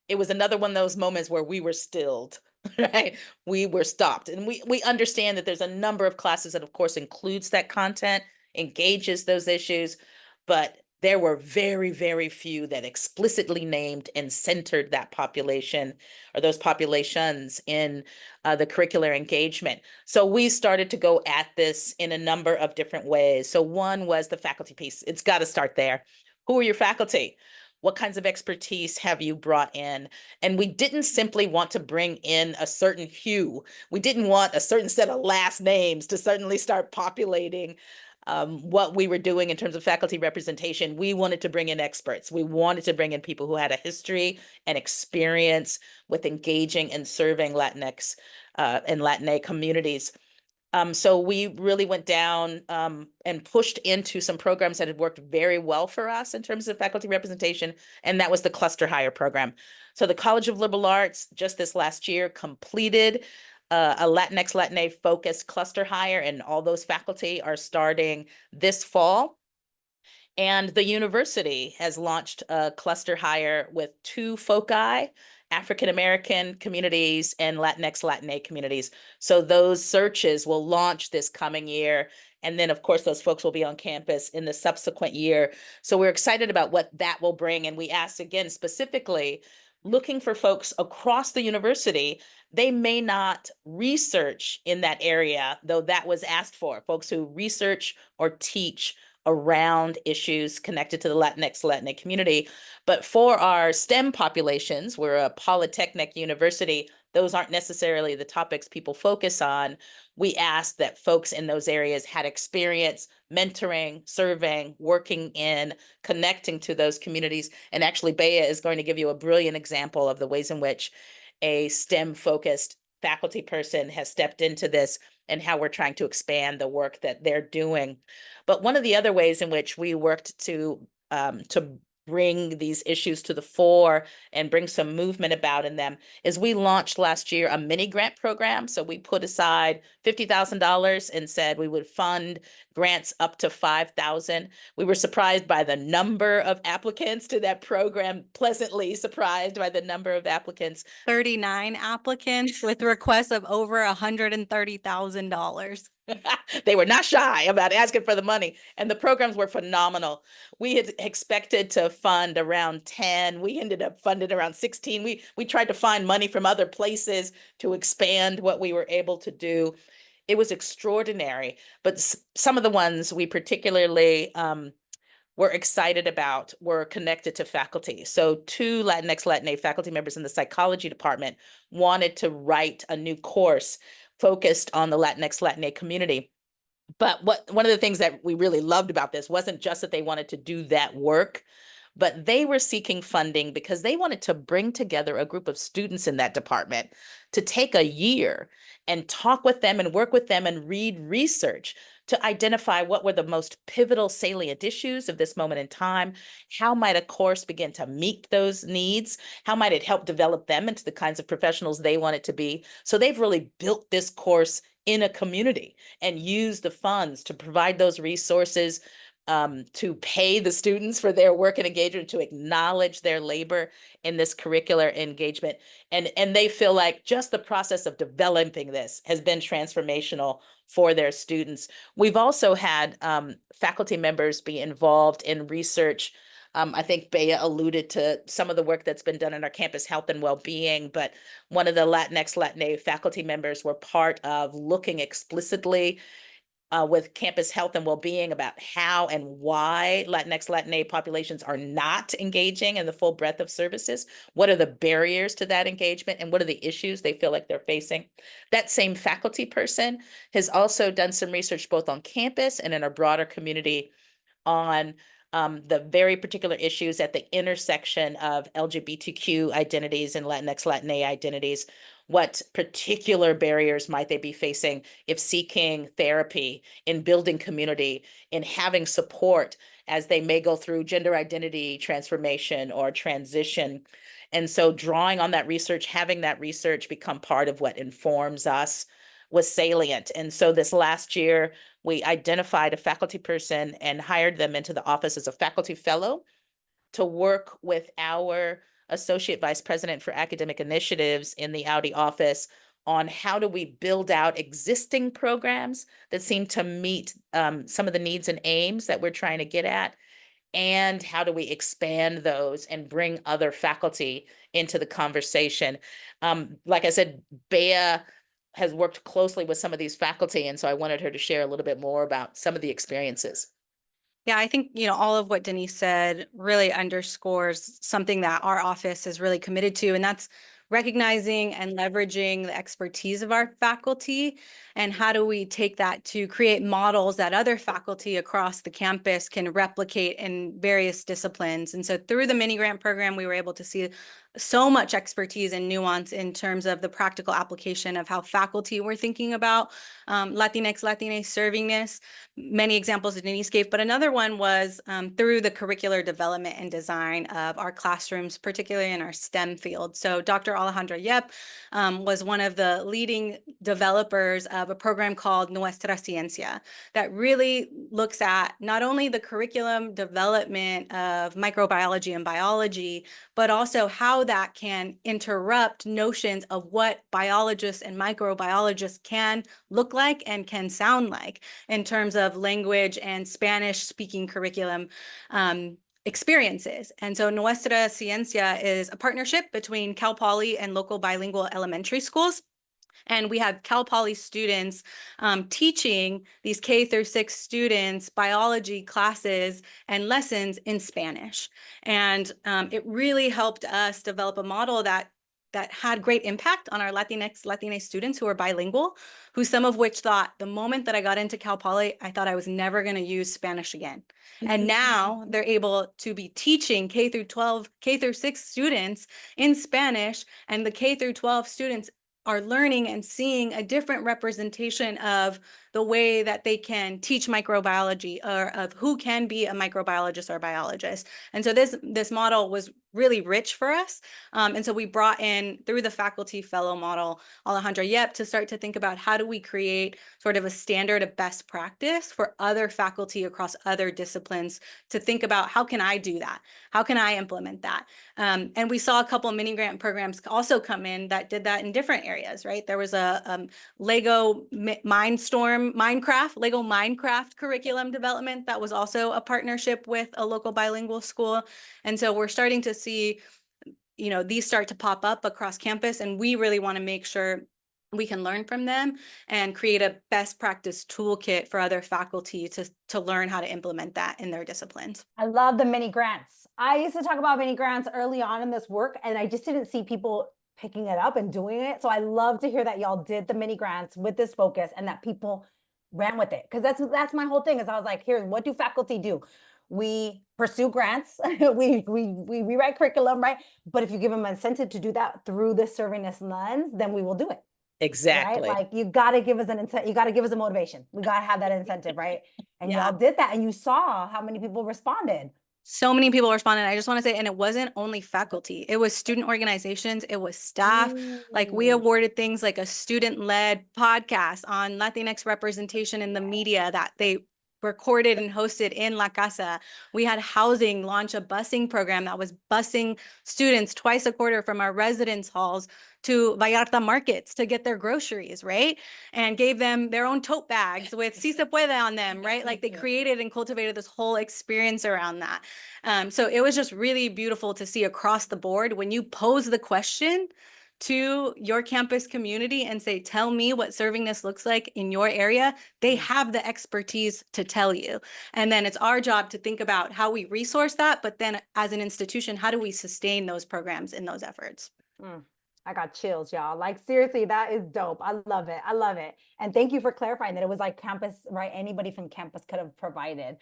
it was another one of those moments where we were stilled, right? We were stopped. And we understand that there's a number of classes that, of course, includes that content, engages those issues. But there were very, very few that explicitly named and centered that population or those populations in the curricular engagement. So we started to go at this in a number of different ways. So one was the faculty piece. It's got to start there. Who are your faculty? What kinds of expertise have you brought in? And we didn't simply want to bring in a certain hue. We didn't want a certain set of last names to suddenly start populating what we were doing in terms of faculty representation. We wanted to bring in experts. We wanted to bring in people who had a history and experience with engaging and serving Latinx and Latina communities. So we really went down and pushed into some programs that had worked very well for us in terms of faculty representation, and that was the cluster hire program. So the College of Liberal Arts just this last year completed a Latinx, Latina focused cluster hire, and all those faculty are starting this fall. And the university has launched a cluster hire with 2 foci, African-American communities and Latinx, Latina communities. So those searches will launch this coming year. And then, of course, those folks will be on campus in the subsequent year. So we're excited about what that will bring. And we asked, again, specifically, looking for folks across the university. They may not research in that area, though that was asked for, folks who research or teach around issues connected to the Latinx, Latina community. But for our STEM populations, we're a polytechnic university, those aren't necessarily the topics people focus on. We asked that folks in those areas had experience mentoring, serving, working in, connecting to those communities. And actually, Beya is going to give you a brilliant example of the ways in which a STEM-focused faculty person has stepped into this and how we're trying to expand the work that they're doing. But one of the other ways in which we worked to bring these issues to the fore and bring some movement about in them is we launched last year a mini grant program. So we put aside $50,000 and said we would fund grants up to $5,000. We were surprised by the number of applicants to that program, pleasantly surprised by the number of applicants. 39 applicants with requests of over $130,000. They were not shy about asking for the money, and the programs were phenomenal. We had expected to fund around 10. We ended up funding around 16. We tried to find money from other places to expand what we were able to do. It was extraordinary, but some of the ones we particularly were excited about were connected to faculty. So 2 Latinx, Latina faculty members in the psychology department wanted to write a new course focused on the Latinx, Latina community. But one of the things that we really loved about this wasn't just that they wanted to do that work, but they were seeking funding because they wanted to bring together a group of students in that department to take a year and talk with them and work with them and read research to identify what were the most pivotal salient issues of this moment in time. How might a course begin to meet those needs? How might it help develop them into the kinds of professionals they want it to be? So they've really built this course in a community and used the funds to provide those resources, to pay the students for their work and engagement, to acknowledge their labor in this curricular engagement. And they feel like just the process of developing this has been transformational for their students. We've also had faculty members be involved in research. I think Beya alluded to some of the work that's been done in our campus health and well-being, but one of the Latinx, Latina faculty members were part of looking explicitly with campus health and well-being about how and why Latinx, Latina populations are not engaging in the full breadth of services. What are the barriers to that engagement, and what are the issues they feel like they're facing? That same faculty person has also done some research both on campus and in our broader community on the very particular issues at the intersection of LGBTQ identities and Latinx, Latina identities. What particular barriers might they be facing if seeking therapy, in building community, in having support as they may go through gender identity transformation or transition? And so drawing on that research, having that research become part of what informs us was salient. And so this last year, we identified a faculty person and hired them into the office as a faculty fellow to work with our Associate Vice President for Academic Initiatives in the Audi office on how do we build out existing programs that seem to meet some of the needs and aims that we're trying to get at, and how do we expand those and bring other faculty into the conversation? Like I said, Beya has worked closely with some of these faculty, and so I wanted her to share a little bit more about some of the experiences. Yeah, I think, all of what Denise said really underscores something that our office is really committed to, and that's recognizing and leveraging the expertise of our faculty, and how do we take that to create models that other faculty across the campus can replicate in various disciplines. And so through the mini grant program, we were able to see so much expertise and nuance in terms of the practical application of how faculty were thinking about Latinx, Latine servingness. Many examples that Denise gave, but another one was through the curricular development and design of our classrooms, particularly in our STEM field. So Dr. Alejandra Yep was one of the leading developers of a program called Nuestra Ciencia that really looks at not only the curriculum development of microbiology and biology, but also how that can interrupt notions of what biologists and microbiologists can look like and can sound like in terms of language and Spanish speaking curriculum experiences. And so Nuestra Ciencia is a partnership between Cal Poly and local bilingual elementary schools. And we have Cal Poly students teaching these K-6 students biology classes and lessons in Spanish. And it really helped us develop a model that had great impact on our Latinx, Latine students who are bilingual, who some of which thought the moment that I got into Cal Poly, I thought I was never going to use Spanish again. And now they're able to be teaching K-12, K-6 students in Spanish, and the K-12 students are learning and seeing a different representation of the way that they can teach microbiology, or of who can be a microbiologist or biologist. And so this model was really rich for us. And so we brought in, through the faculty fellow model, Alejandra Yep, to start to think about how do we create sort of a standard of best practice for other faculty across other disciplines to think about, how can I do that? How can I implement that? And we saw a couple of mini grant programs also come in that did that in different areas, right? There was a Lego Minecraft curriculum development that was also a partnership with a local bilingual school. And so we're starting to see, these start to pop up across campus, and we really want to make sure we can learn from them and create a best practice toolkit for other faculty to learn how to implement that in their disciplines. I love the mini grants. I used to talk about mini grants early on in this work, and I just didn't see people picking it up and doing it. So I love to hear that y'all did the mini grants with this focus and that people ran with it. Because that's my whole thing, is I was like, here, what do faculty do? We pursue grants, we rewrite curriculum, right? But if you give them an incentive to do that through the servingness lens, then we will do it. Exactly. Right? Like, you got to give us an incentive. You got to give us a motivation. We got to have that incentive, right? And Yeah. y'all did that, and you saw how many people responded. So many people responded. I just want to say, and it wasn't only faculty, it was student organizations, it was staff. Like, we awarded things like a student-led podcast on Latinx representation in the media that they recorded and hosted in La Casa. We had housing launch a busing program that was busing students twice a quarter from our residence halls to Vallarta markets to get their groceries, right? And gave them their own tote bags with Si Se Puede on them, right? Like, they created and cultivated this whole experience around that. So it was just really beautiful to see across the board, when you pose the question to your campus community and say, tell me what servingness looks like in your area, they have the expertise to tell you. And then it's our job to think about how we resource that, but then as an institution, how do we sustain those programs in those efforts? I got chills, y'all. Like, seriously, that is dope. I love it. I love it. And thank you for clarifying that it was like campus, right? Anybody from campus could have provided.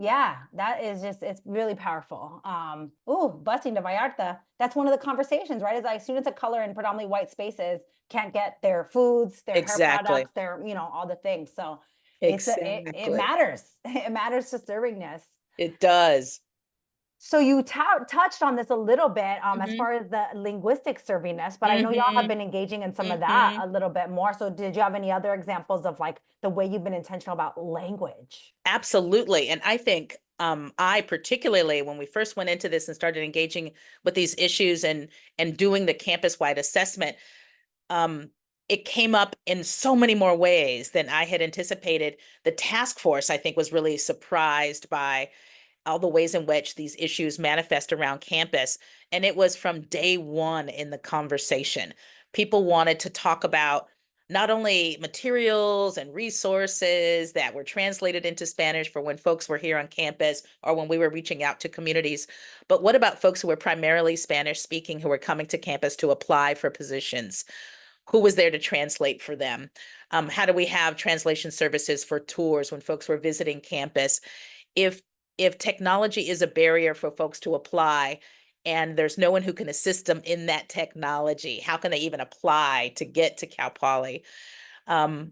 Yeah, that is just, it's really powerful. Busing to Vallarta, that's one of the conversations, right? It's like students of color in predominantly white spaces can't get their foods, their hair products, their, all the things. So it matters. It matters to servingness. It does. So you touched on this a little bit as far as the linguistic servingness, but I know y'all have been engaging in some of that a little bit more. So did you have any other examples of like the way you've been intentional about language? Absolutely. And I think I particularly, when we first went into this and started engaging with these issues and doing the campus-wide assessment, it came up in so many more ways than I had anticipated. The task force, I think, was really surprised by all the ways in which these issues manifest around campus. And it was from day one in the conversation. People wanted to talk about not only materials and resources that were translated into Spanish for when folks were here on campus or when we were reaching out to communities, but what about folks who were primarily Spanish speaking who were coming to campus to apply for positions? Who was there to translate for them? How do we have translation services for tours when folks were visiting campus? If technology is a barrier for folks to apply, and there's no one who can assist them in that technology, how can they even apply to get to Cal Poly?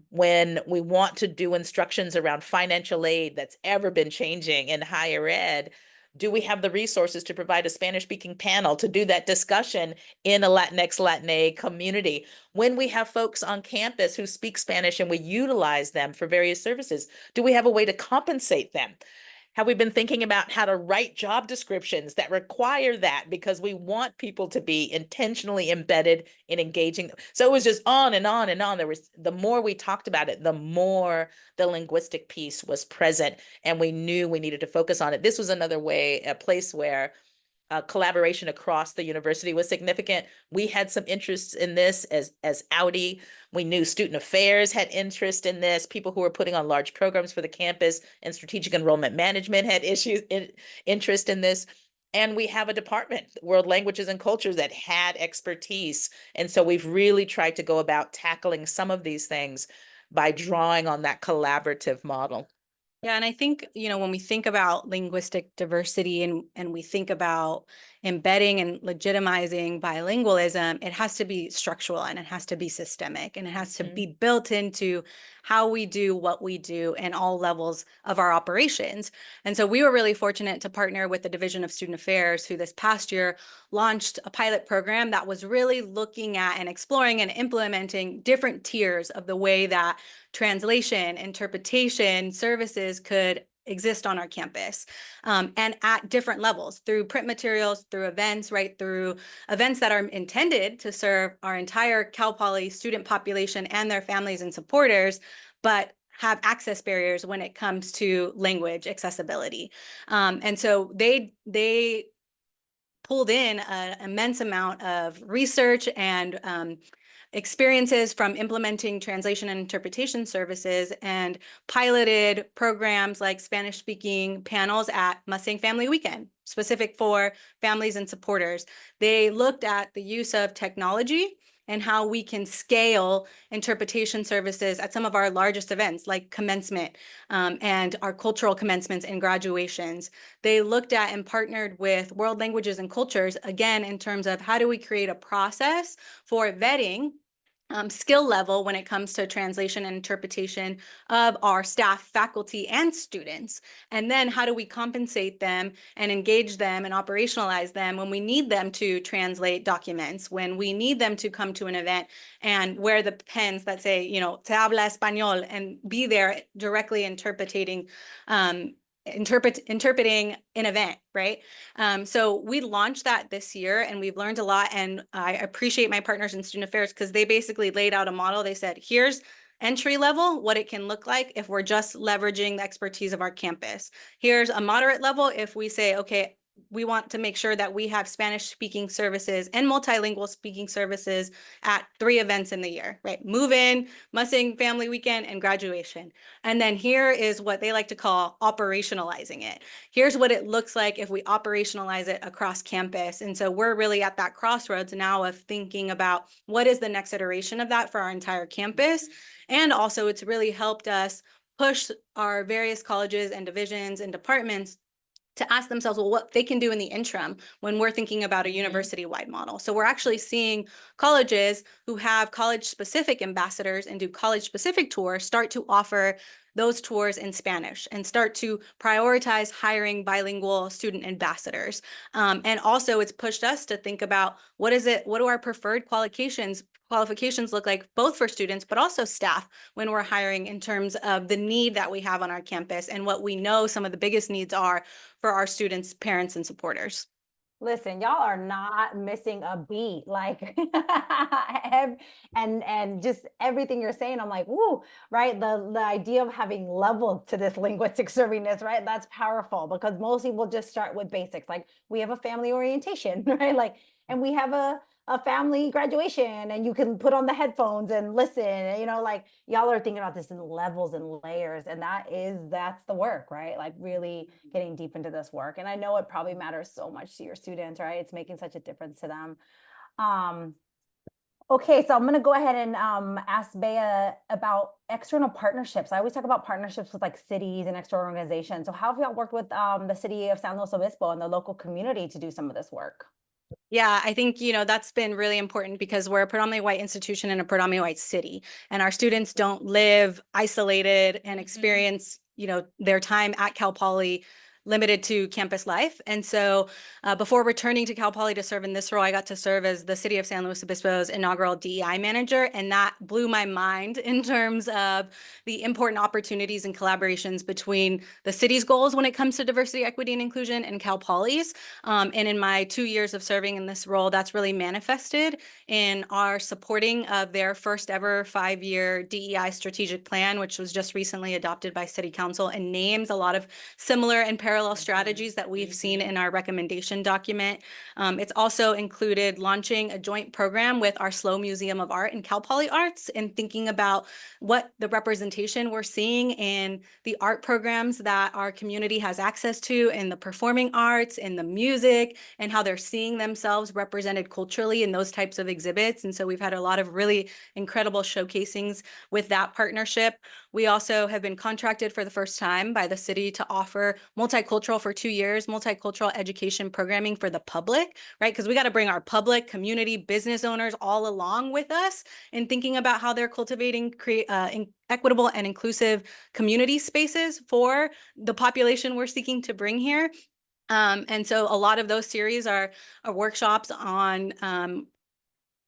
When we want to do instructions around financial aid that's ever been changing in higher ed, do we have the resources to provide a Spanish-speaking panel to do that discussion in a Latinx, Latina community? When we have folks on campus who speak Spanish and we utilize them for various services, do we have a way to compensate them? Have we been thinking about how to write job descriptions that require that, because we want people to be intentionally embedded in engaging? So it was just on and on and on. The more we talked about it, the more the linguistic piece was present, and we knew we needed to focus on it. This was another way, a place where collaboration across the university was significant. We had some interests in this as Audi. We knew student affairs had interest in this. People who were putting on large programs for the campus and strategic enrollment management had interest in this. And we have a department, World Languages and Cultures, that had expertise. And so we've really tried to go about tackling some of these things by drawing on that collaborative model. Yeah, and I think, when we think about linguistic diversity and we think about embedding and legitimizing bilingualism, it has to be structural and it has to be systemic and it has to be built into how we do what we do in all levels of our operations. And so we were really fortunate to partner with the Division of Student Affairs, who this past year launched a pilot program that was really looking at and exploring and implementing different tiers of the way that translation, interpretation services could exist on our campus, and at different levels, through print materials, through events, right, through events that are intended to serve our entire Cal Poly student population and their families and supporters, but have access barriers when it comes to language accessibility. And so they pulled in an immense amount of research and experiences from implementing translation and interpretation services, and piloted programs like Spanish-speaking panels at Mustang Family Weekend, specific for families and supporters. They looked at the use of technology and how we can scale interpretation services at some of our largest events like commencement and our cultural commencements and graduations. They looked at and partnered with World Languages and Cultures, again, in terms of how do we create a process for vetting skill level when it comes to translation and interpretation of our staff, faculty, and students. And then how do we compensate them and engage them and operationalize them when we need them to translate documents, when we need them to come to an event and wear the pens that say, te habla español, and be there directly interpreting an event, right? So we launched that this year and we've learned a lot, and I appreciate my partners in student affairs because they basically laid out a model. They said, here's entry level, what it can look like if we're just leveraging the expertise of our campus. Here's a moderate level if we say, okay, we want to make sure that we have Spanish speaking services and multilingual speaking services at 3 events in the year, right? Move in, Mustang Family Weekend, and graduation. And then here is what they like to call operationalizing it. Here's what it looks like if we operationalize it across campus. And so we're really at that crossroads now of thinking about what is the next iteration of that for our entire campus. And also it's really helped us push our various colleges and divisions and departments to ask themselves, well, what they can do in the interim when we're thinking about a university-wide model. So we're actually seeing colleges who have college-specific ambassadors and do college-specific tours start to offer those tours in Spanish and start to prioritize hiring bilingual student ambassadors. And also it's pushed us to think about what do our preferred qualifications look like, both for students, but also staff when we're hiring, in terms of the need that we have on our campus and what we know some of the biggest needs are for our students, parents, and supporters. Listen, y'all are not missing a beat. Like, and just everything you're saying, I'm like, woo, right? The idea of having levels to this linguistic servingness, right? That's powerful because most people just start with basics. Like, we have a family orientation, right? Like, and we have a family graduation, and you can put on the headphones and listen, like y'all are thinking about this in levels and layers, and that's the work, right? Like really getting deep into this work. And I know it probably matters so much to your students, right? It's making such a difference to them. Okay, so I'm going to go ahead and ask Beya about external partnerships. I always talk about partnerships with like cities and external organizations. So how have y'all worked with the city of San Luis Obispo and the local community to do some of this work? Yeah, I think, that's been really important because we're a predominantly white institution in a predominantly white city, and our students don't live isolated and experience, their time at Cal Poly limited to campus life. And so before returning to Cal Poly to serve in this role, I got to serve as the City of San Luis Obispo's inaugural DEI manager. And that blew my mind in terms of the important opportunities and collaborations between the city's goals when it comes to diversity, equity, and inclusion and Cal Poly's. And in my 2 years of serving in this role, that's really manifested in our supporting of their first ever 5-year DEI strategic plan, which was just recently adopted by City Council and names a lot of similar and parallel strategies that we've seen in our recommendation document. It's also included launching a joint program with our SLO Museum of Art and Cal Poly Arts and thinking about what the representation we're seeing in the art programs that our community has access to, in the performing arts, in the music, and how they're seeing themselves represented culturally in those types of exhibits. And so we've had a lot of really incredible showcasings with that partnership. We also have been contracted for the first time by the city to offer multicultural for 2 years, multicultural education programming for the public, right? Because we got to bring our public, community, business owners all along with us in thinking about how they're cultivating equitable and inclusive community spaces for the population we're seeking to bring here. And so a lot of those series are workshops on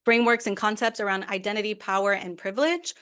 frameworks and concepts around identity, power, and privilege.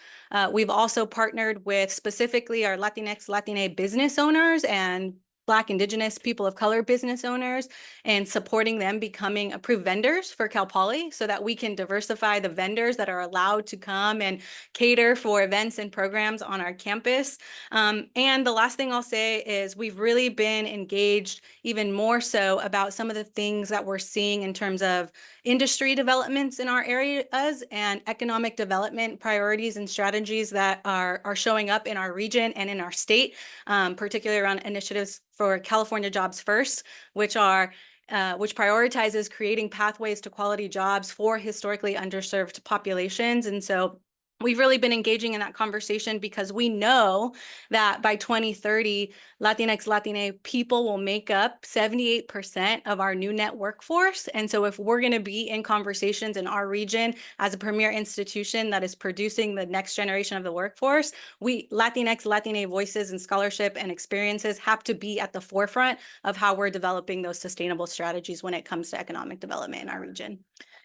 We've also partnered with specifically our Latinx, Latine business owners and Black, Indigenous, people of color business owners, and supporting them becoming approved vendors for Cal Poly so that we can diversify the vendors that are allowed to come and cater for events and programs on our campus. And the last thing I'll say is we've really been engaged even more so about some of the things that we're seeing in terms of industry developments in our areas and economic development priorities and strategies that are showing up in our region and in our state, particularly around initiatives for California Jobs First, which prioritizes creating pathways to quality jobs for historically underserved populations. And so we've really been engaging in that conversation because we know that by 2030, Latinx, Latine people will make up 78% of our new net workforce. And so if we're going to be in conversations in our region as a premier institution that is producing the next generation of the workforce, Latinx, Latine voices and scholarship and experiences have to be at the forefront of how we're developing those sustainable strategies when it comes to economic development in our region.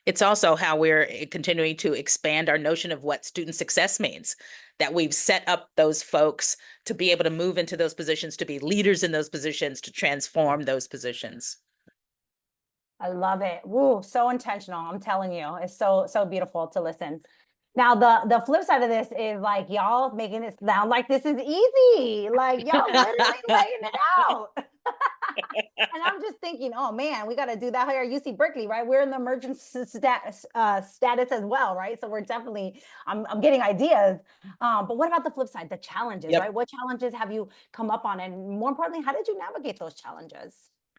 It's also how we're continuing to expand our notion of what student success means, that we've set up those folks to be able to move into those positions, to be leaders in those positions, to transform those positions. I love it. Woo, so intentional. I'm telling you, it's so beautiful to listen. Now, the flip side of this is like y'all making it sound like this is easy. Like y'all literally laying it out. And I'm just thinking, oh man, we got to do that here at UC Berkeley, right? We're in the emergence status as well, right? So we're definitely, I'm getting ideas. But what about the flip side, the challenges, right? What challenges have you come up on? And more importantly, how did you navigate those challenges?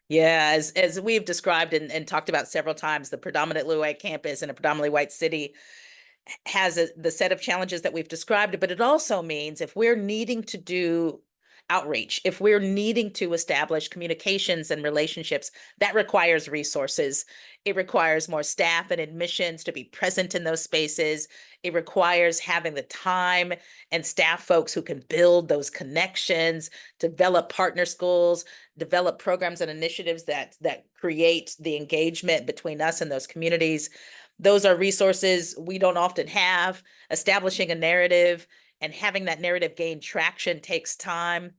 Yeah, as we've described and talked about several times, the predominantly white campus in a predominantly white city has the set of challenges that we've described, but it also means if we're needing to do outreach, if we're needing to establish communications and relationships, that requires resources. It requires more staff and admissions to be present in those spaces. It requires having the time and staff folks who can build those connections, develop partner schools, develop programs and initiatives that create the engagement between us and those communities. Those are resources we don't often have. Establishing a narrative and having that narrative gain traction takes time.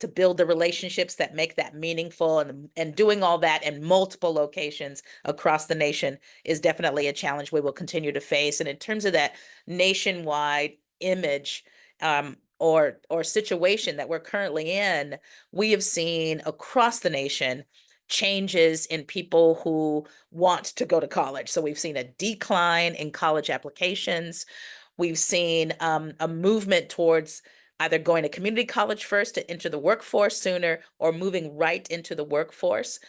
to build the relationships that make that meaningful, and doing all that in multiple locations across the nation is definitely a challenge we will continue to face. And in terms of that nationwide image, or situation that we're currently in, we have seen across the nation changes in people who want to go to college. So we've seen a decline in college applications. We've seen a movement towards either going to community college first to enter the workforce sooner, or moving right into the workforce.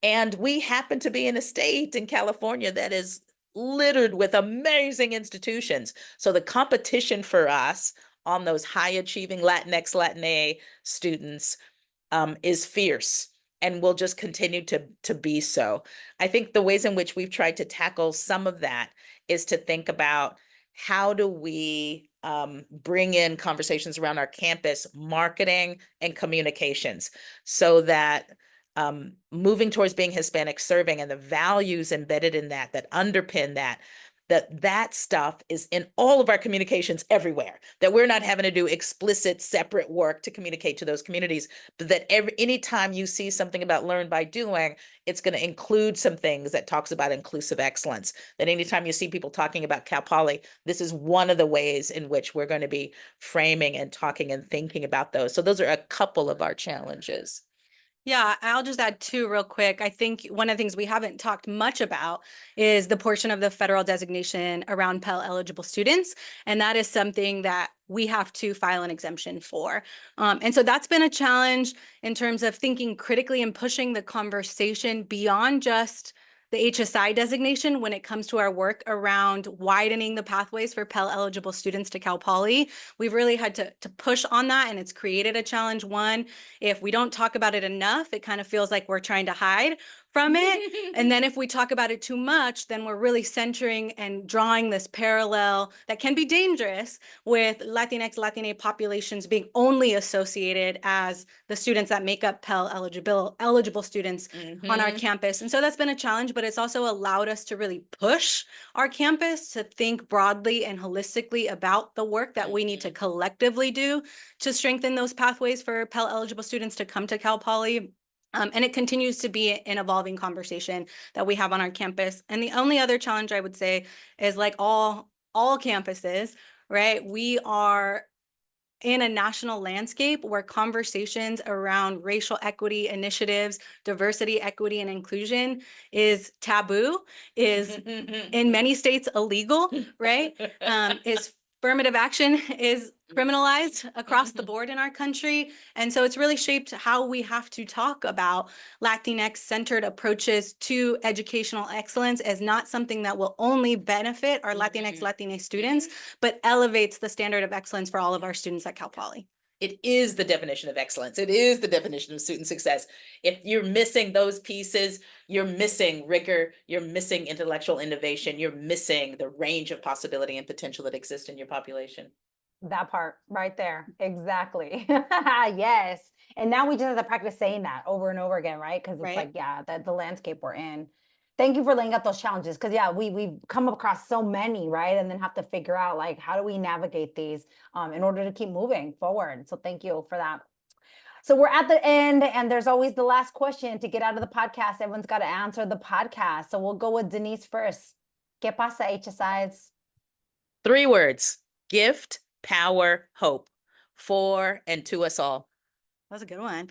And we happen to be in a state in California that is littered with amazing institutions. So the competition for us on those high achieving Latinx, Latina students is fierce, and will just continue to be so. I think the ways in which we've tried to tackle some of that is to think about, how do we bring in conversations around our campus marketing and communications, so that moving towards being Hispanic serving and the values embedded in that underpin that stuff is in all of our communications everywhere, that we're not having to do explicit separate work to communicate to those communities, but that anytime you see something about learn by doing, it's going to include some things that talks about inclusive excellence. That anytime you see people talking about Cal Poly, this is one of the ways in which we're going to be framing and talking and thinking about those. So those are a couple of our challenges. Yeah, I'll just add two real quick. I think one of the things we haven't talked much about is the portion of the federal designation around Pell eligible students. And that is something that we have to file an exemption for. And so that's been a challenge in terms of thinking critically and pushing the conversation beyond just the HSI designation when it comes to our work around widening the pathways for Pell eligible students to Cal Poly. We've really had to push on that, and it's created a challenge. One, if we don't talk about it enough, it kind of feels like we're trying to hide from it. And then if we talk about it too much, then we're really centering and drawing this parallel that can be dangerous with Latinx, Latina populations being only associated as the students that make up Pell eligible students on our campus. And so that's been a challenge, but it's also allowed us to really push our campus to think broadly and holistically about the work that we need to collectively do to strengthen those pathways for Pell eligible students to come to Cal Poly. And it continues to be an evolving conversation that we have on our campus. And the only other challenge I would say is, like all campuses, right? We are in a national landscape where conversations around racial equity initiatives, diversity, equity, and inclusion is taboo, is in many states illegal, right? Is affirmative action is criminalized across the board in our country. And so it's really shaped how we have to talk about Latinx-centered approaches to educational excellence as not something that will only benefit our Latinx, Latina students, but elevates the standard of excellence for all of our students at Cal Poly. It is the definition of excellence. It is the definition of student success. If you're missing those pieces, you're missing rigor, you're missing intellectual innovation, you're missing the range of possibility and potential that exists in your population. That part right there. Exactly. Yes. And now we just have to practice saying that over and over again, right? Because it's like, yeah, the landscape we're in. Thank you for laying out those challenges. Because yeah, we've come across so many, right? And then have to figure out, like, how do we navigate these in order to keep moving forward? So thank you for that. So we're at the end, and there's always the last question to get out of the podcast. Everyone's got to answer the podcast. So we'll go with Denise first. ¿Qué pasa, HSIs? 3 words: gift, power, hope, for and to us all. That's a good one.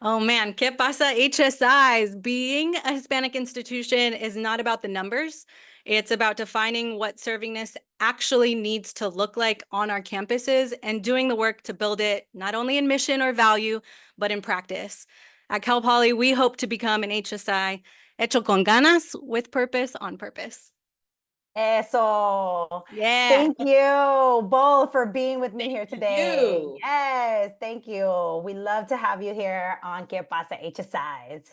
Oh man, ¿qué pasa, HSIs? Being a Hispanic institution is not about the numbers. It's about defining what servingness actually needs to look like on our campuses and doing the work to build it not only in mission or value, but in practice. At Cal Poly, we hope to become an HSI hecho con ganas, with purpose, on purpose. Eso. Yeah. Thank you both for being with me here today. you. Yes, thank you. We love to have you here on ¿Qué pasa, HSIs?